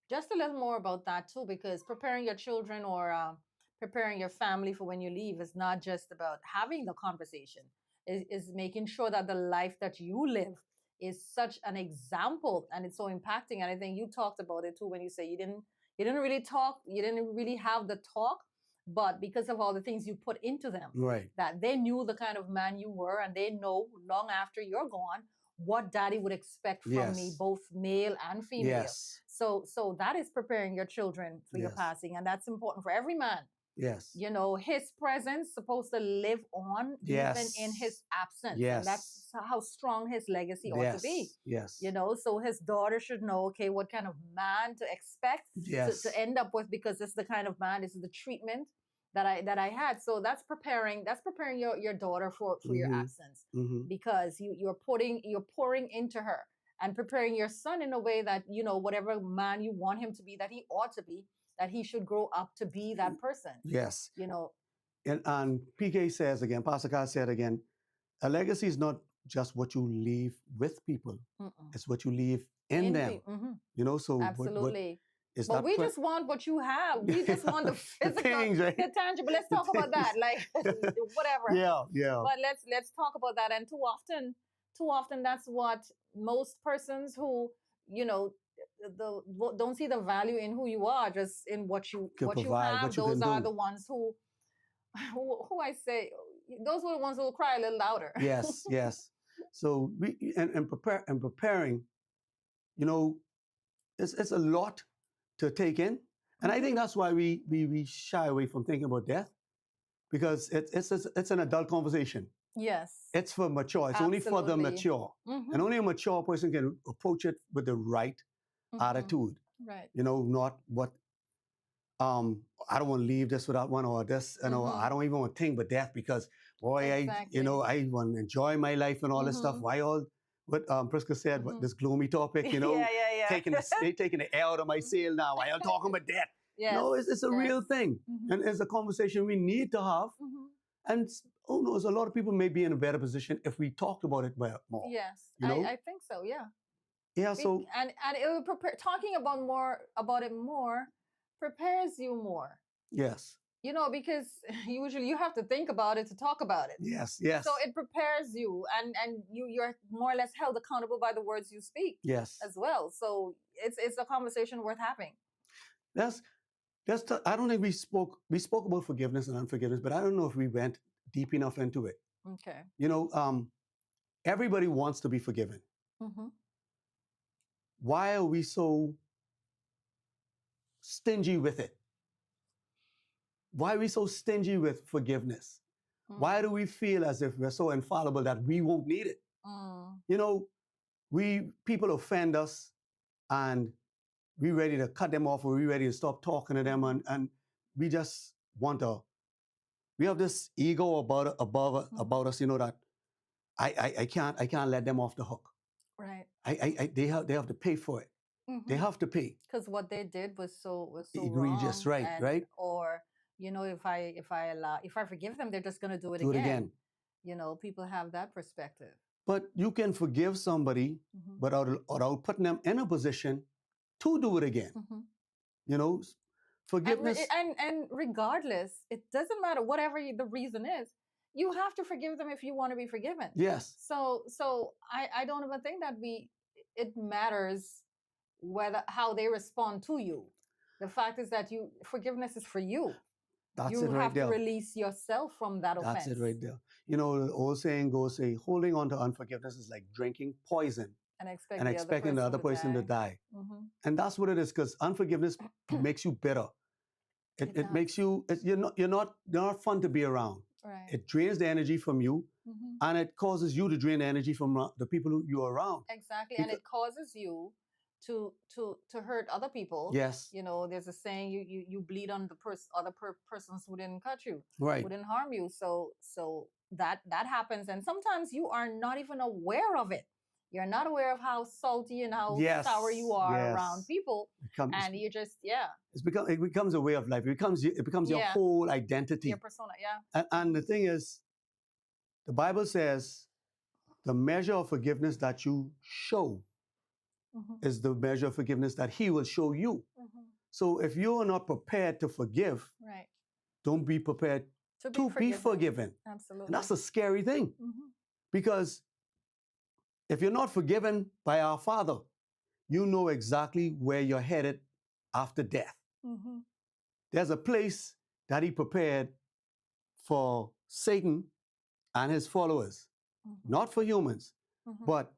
just a little more about that too, because preparing your children or preparing your family for when you leave is not just about having the conversation. Is making sure that the life that you live is such an example and it's so impacting. And I think you talked about it too when you say you didn't really talk, you didn't really have the talk, but because of all the things you put into them, Right. that they knew the kind of man you were, and they know long after you're gone what daddy would expect from me, Yes. both male and female. Yes. So that is preparing your children for your Yes. passing, and that's important for every man. Yes. His presence supposed to live on even in Yes. his absence. Yes. And that's how strong his legacy ought to be. Yes. So his daughter should know, okay, what kind of man to expect Yes. to end up with, because this is the kind of man, this is the treatment that I had. So that's preparing your daughter for your Mhm. absence, Mhm. because you're pouring into her, and preparing your son in a way that, whatever man you want him to be, that he ought to be, that he should grow up to be that person. Yes. You know, And PK says again, Pastor Carl said again, a legacy is not just what you leave with people; mm-mm. it's what you leave in them. Mhm. So Absolutely. it's But not we just want what you have. We just want the The physical, things, right? the tangible. Let's talk about that. Like whatever. yeah. But let's talk about that. And too often that's what most persons who don't see the value in who you are, just in what you Can provide, have. what you Those can are do. the ones who I say, those were the ones who will cry a little louder. Yes. So preparing, it's a lot to take in, and I think that's why we shy away from thinking about death, because it's an adult conversation. Yes. It's for mature. It's only for the Absolutely. mature, Mhm. and only a mature person can approach it with the right attitude. Right. Not what I don't want to leave this without one, or this, I don't even want to think but death, because boy, Exactly. I want to enjoy my life and all this stuff. Why all what Priska said, what this gloomy topic, yeah. taking the air out of my sail now. Why y'all talking about death? Yes. No, it's a real thing. And it's a conversation we need to have. And who knows, a lot of people may be in a better position if we talked about it more. Yes. I think so, yeah. Yeah, so and it will prepare, talking about it more prepares you more. yes. Because usually you have to think about it to talk about it. Yes. So it prepares you, and you're more or less held accountable by the words you speak. Yes. As well. So it's a conversation worth having. I don't think we spoke about forgiveness and unforgiveness, but I don't know if we went deep enough into it. Okay. Everybody wants to be forgiven. Why are we so stingy with it? Why are we so stingy with forgiveness? Why do we feel as if we're so infallible that we won't need it? People offend us, and we're ready to cut them off, or we're ready to stop talking to them, and we just we have this ego about us, that I can't let them off the hook. Right. They have to pay for it. They have to pay. Because what they did was so egregious, wrong, right? Or if I forgive them, they're just gonna do it again. People have that perspective. But you can forgive somebody without putting them in a position to do it again. Forgiveness. And regardless, it doesn't matter, whatever the reason is, you have to forgive them if you want to be forgiven. Yes. So I don't even think that it matters how they respond to you. The fact is that forgiveness is for you. That's you it right have there. to release yourself from that offense. That's it right there. The old saying goes, holding on to unforgiveness is like drinking poison and expecting the other person to die. And that's what it is, because unforgiveness makes you bitter. It makes you, you're not fun to be around. Right. It drains the energy from you, and it causes you to drain the energy from the people who you're around. Exactly. And it causes you to hurt other people. Yes. There's a saying, you bleed on the other persons who didn't cut you, right, who didn't harm you. So that happens, and sometimes you are not even aware of it. You're not aware of how salty and how sour you are around people, and you just it becomes a way of life. It becomes your whole identity, your persona. Yeah. And the thing is, the Bible says, the measure of forgiveness that you show is the measure of forgiveness that He will show you. So if you are not prepared to forgive, right, don't be prepared to be forgiven. Absolutely. And that's a scary thing, because if you're not forgiven by our Father, you know exactly where you're headed after death. There's a place that He prepared for Satan and his followers, not for humans, but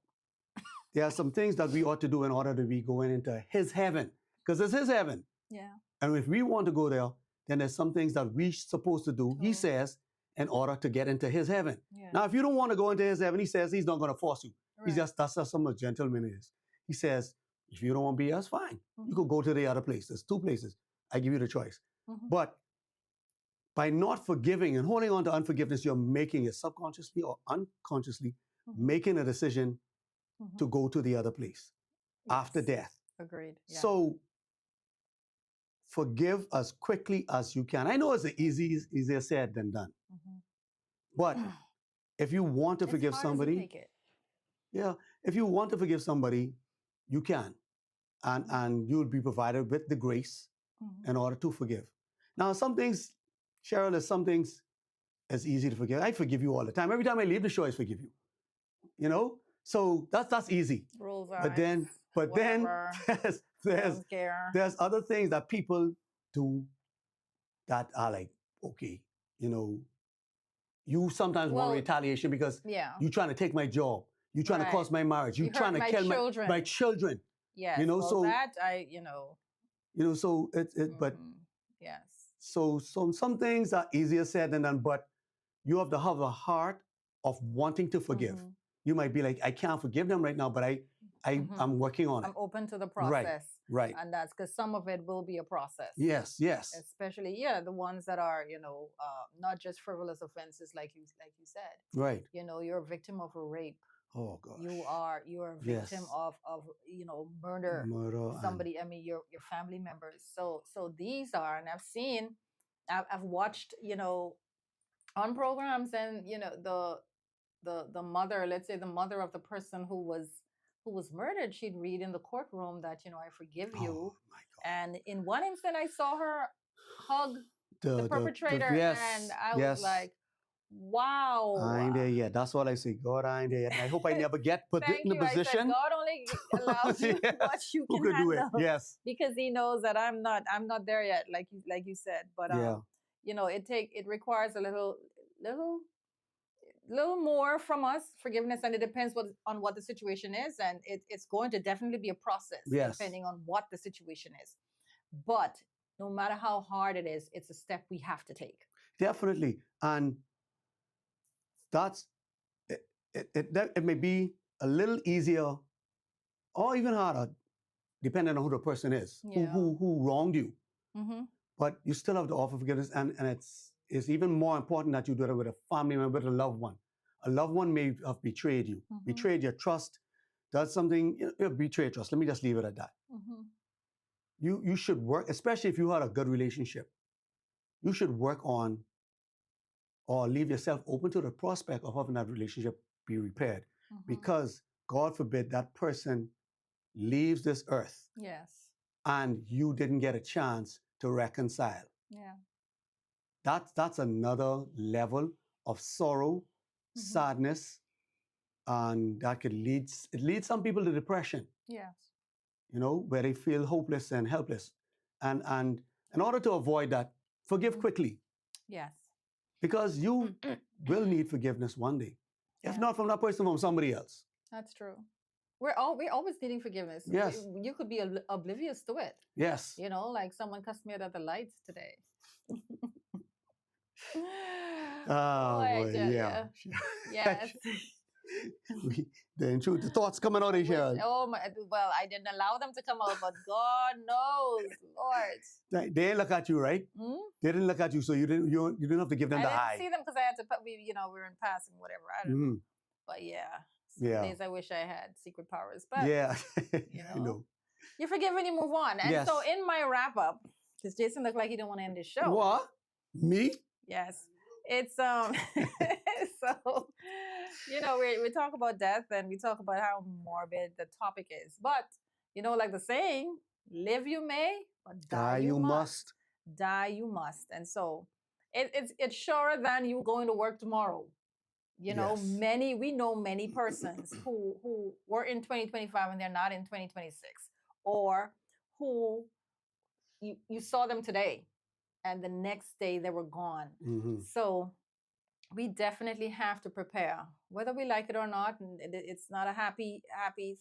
there are some things that we ought to do in order to be going into His heaven, because it's His heaven. Yeah. And if we want to go there, then there's some things that we're supposed to do, He says, in order to get into His heaven. Yeah. Now, if you don't want to go into His heaven, He says He's not going to force you. Right. That's just some of gentleman is. He says, if you don't want to be us, fine. You could go to the other place. There's 2 places. I give you the choice. But by not forgiving and holding on to unforgiveness, you're making it subconsciously or unconsciously making a decision to go to the other place after death. Agreed. Yeah. So forgive as quickly as you can. I know it's easier said than done. But if you want to forgive somebody, if you want to forgive somebody, you can. And you'll be provided with the grace in order to forgive. Now, some things, Cheryl, there's some things it's easy to forgive. I forgive you all the time. Every time I leave the show, I forgive you. So that's easy. Rules are. But then there's other things that people do that are like, okay, you sometimes want retaliation because you're trying to take my job. You're trying to cause my marriage. You're trying to kill my children. Yes. So that so but yes. So some things are easier said than done, but you have to have a heart of wanting to forgive. You might be like, I can't forgive them right now, but I'm working on it. I'm open to the Right, process. right. And that's because some of it will be a process. Yes, yes. Especially, the ones that are, not just frivolous offenses like you said. Right. You're a victim of a rape. Oh gosh. You are a victim Yes. of murder. Murder and- Somebody, I mean, your family members. So these are, and I've watched, on programs, and the mother, let's say the mother of the person who was murdered, she'd read in the courtroom that, I forgive you. Oh my God. And in one instant, I saw her hug the perpetrator, yes, and I yes. was like, wow. I ain't there yet. That's what I say. God, I ain't there yet. And I hope I never get put Thank in the you. I said, position. God only allows you Yes. what you Who can could do it? handle, Yes. because He knows that I'm not there yet, like you said. But Yeah. it requires a little more from us, forgiveness, and it depends on what the situation is, and it's going to definitely be a process, Yes. depending on what the situation is. But no matter how hard it is, it's a step we have to take. Definitely. And that's it may be a little easier or even harder, depending on who the person is, Yeah. who wronged you. Mm-hmm. But you still have to offer forgiveness, and it's even more important that you do it with a family member, with a loved one. A loved one may have betrayed you, Mhm. betrayed your trust, does something, betrayed trust. Let me just leave it at that. Mm-hmm. You should work, especially if you had a good relationship, you should work on or leave yourself open to the prospect of having that relationship be repaired. Mm-hmm. Because God forbid that person leaves this earth Yes. and you didn't get a chance to reconcile. Yeah. That's another level of sorrow, Mhm. sadness, and that could lead some people to depression, Yes. where they feel hopeless and helpless. And in order to avoid that, forgive Mhm. quickly, Yes. because you will need forgiveness one day. If Yeah. not from that person, from somebody else. That's true. We're always needing forgiveness. Yes. You could be oblivious to it. Yes. Like someone cussed me out at the lights today. Oh, I boy, tell yeah. ya. Yes. The thoughts coming out of here. Oh my! Well, I didn't allow them to come out, but God knows, Lord. They look at you, right? Hmm? They didn't look at you, so you didn't have to give them I the didn't eye. see them because I had to. We were in passing, whatever. I don't know. Mhm. But yeah, some Yeah. days I wish I had secret powers. But Yeah. I know. know. you forgive and you move on. And Yes. so in my wrap up, because Jason looked like he didn't want to end this show. What? Me? Yes. It's so we talk about death and we talk about how morbid the topic is. But like the saying, live you may, but die you must. Die you must. And so it's surer than you going to work tomorrow. Yes. We know many persons who were in 2025 and they're not in 2026, or who you saw them today and the next day they were gone. Mhm. So we definitely have to prepare, whether we like it or not. And it's not a happy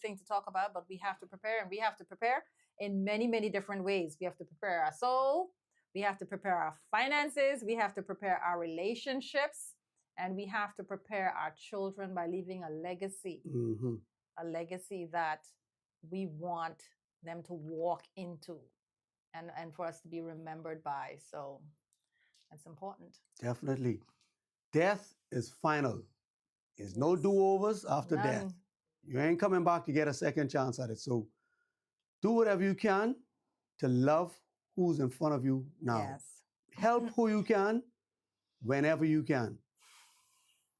thing to talk about, but we have to prepare, and we have to prepare in many, many different ways. We have to prepare our soul, we have to prepare our finances, we have to prepare our relationships, and we have to prepare our children by leaving a legacy, Mhm. a legacy that we want them to walk into, and for us to be remembered by. So that's important. Definitely. Death is final. There's no Yes. do-overs after None. death. You ain't coming back to get a second chance at it. So do whatever you can to love who's in front of you now. Yes. Help who you can whenever you can.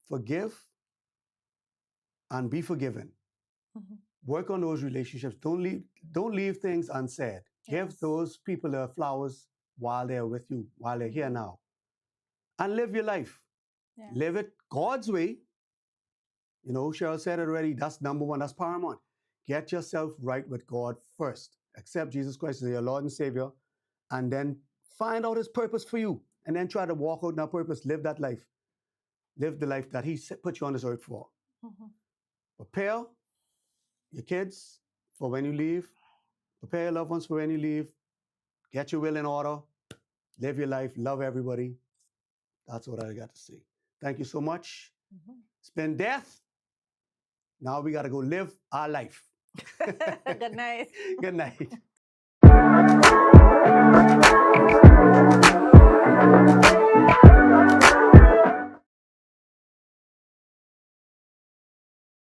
Forgive and be forgiven. Mhm. Work on those relationships. Don't leave things unsaid. Give Yes. those people their flowers while they're with you, while they're here Mhm. now. And live your life. Yes. Live it God's way. Cheryl said it already. That's number one. That's paramount. Get yourself right with God first. Accept Jesus Christ as your Lord and Savior. And then find out His purpose for you. And then try to walk out in that purpose. Live that life. Live the life that He put you on this earth for. Mhm. Prepare your kids for when you leave. Prepare your loved ones for when you leave. Get your will in order. Live your life. Love everybody. That's what I got to say. Thank you so much. Mhm. It's been death. Now we got to go live our life. Good night. Good night.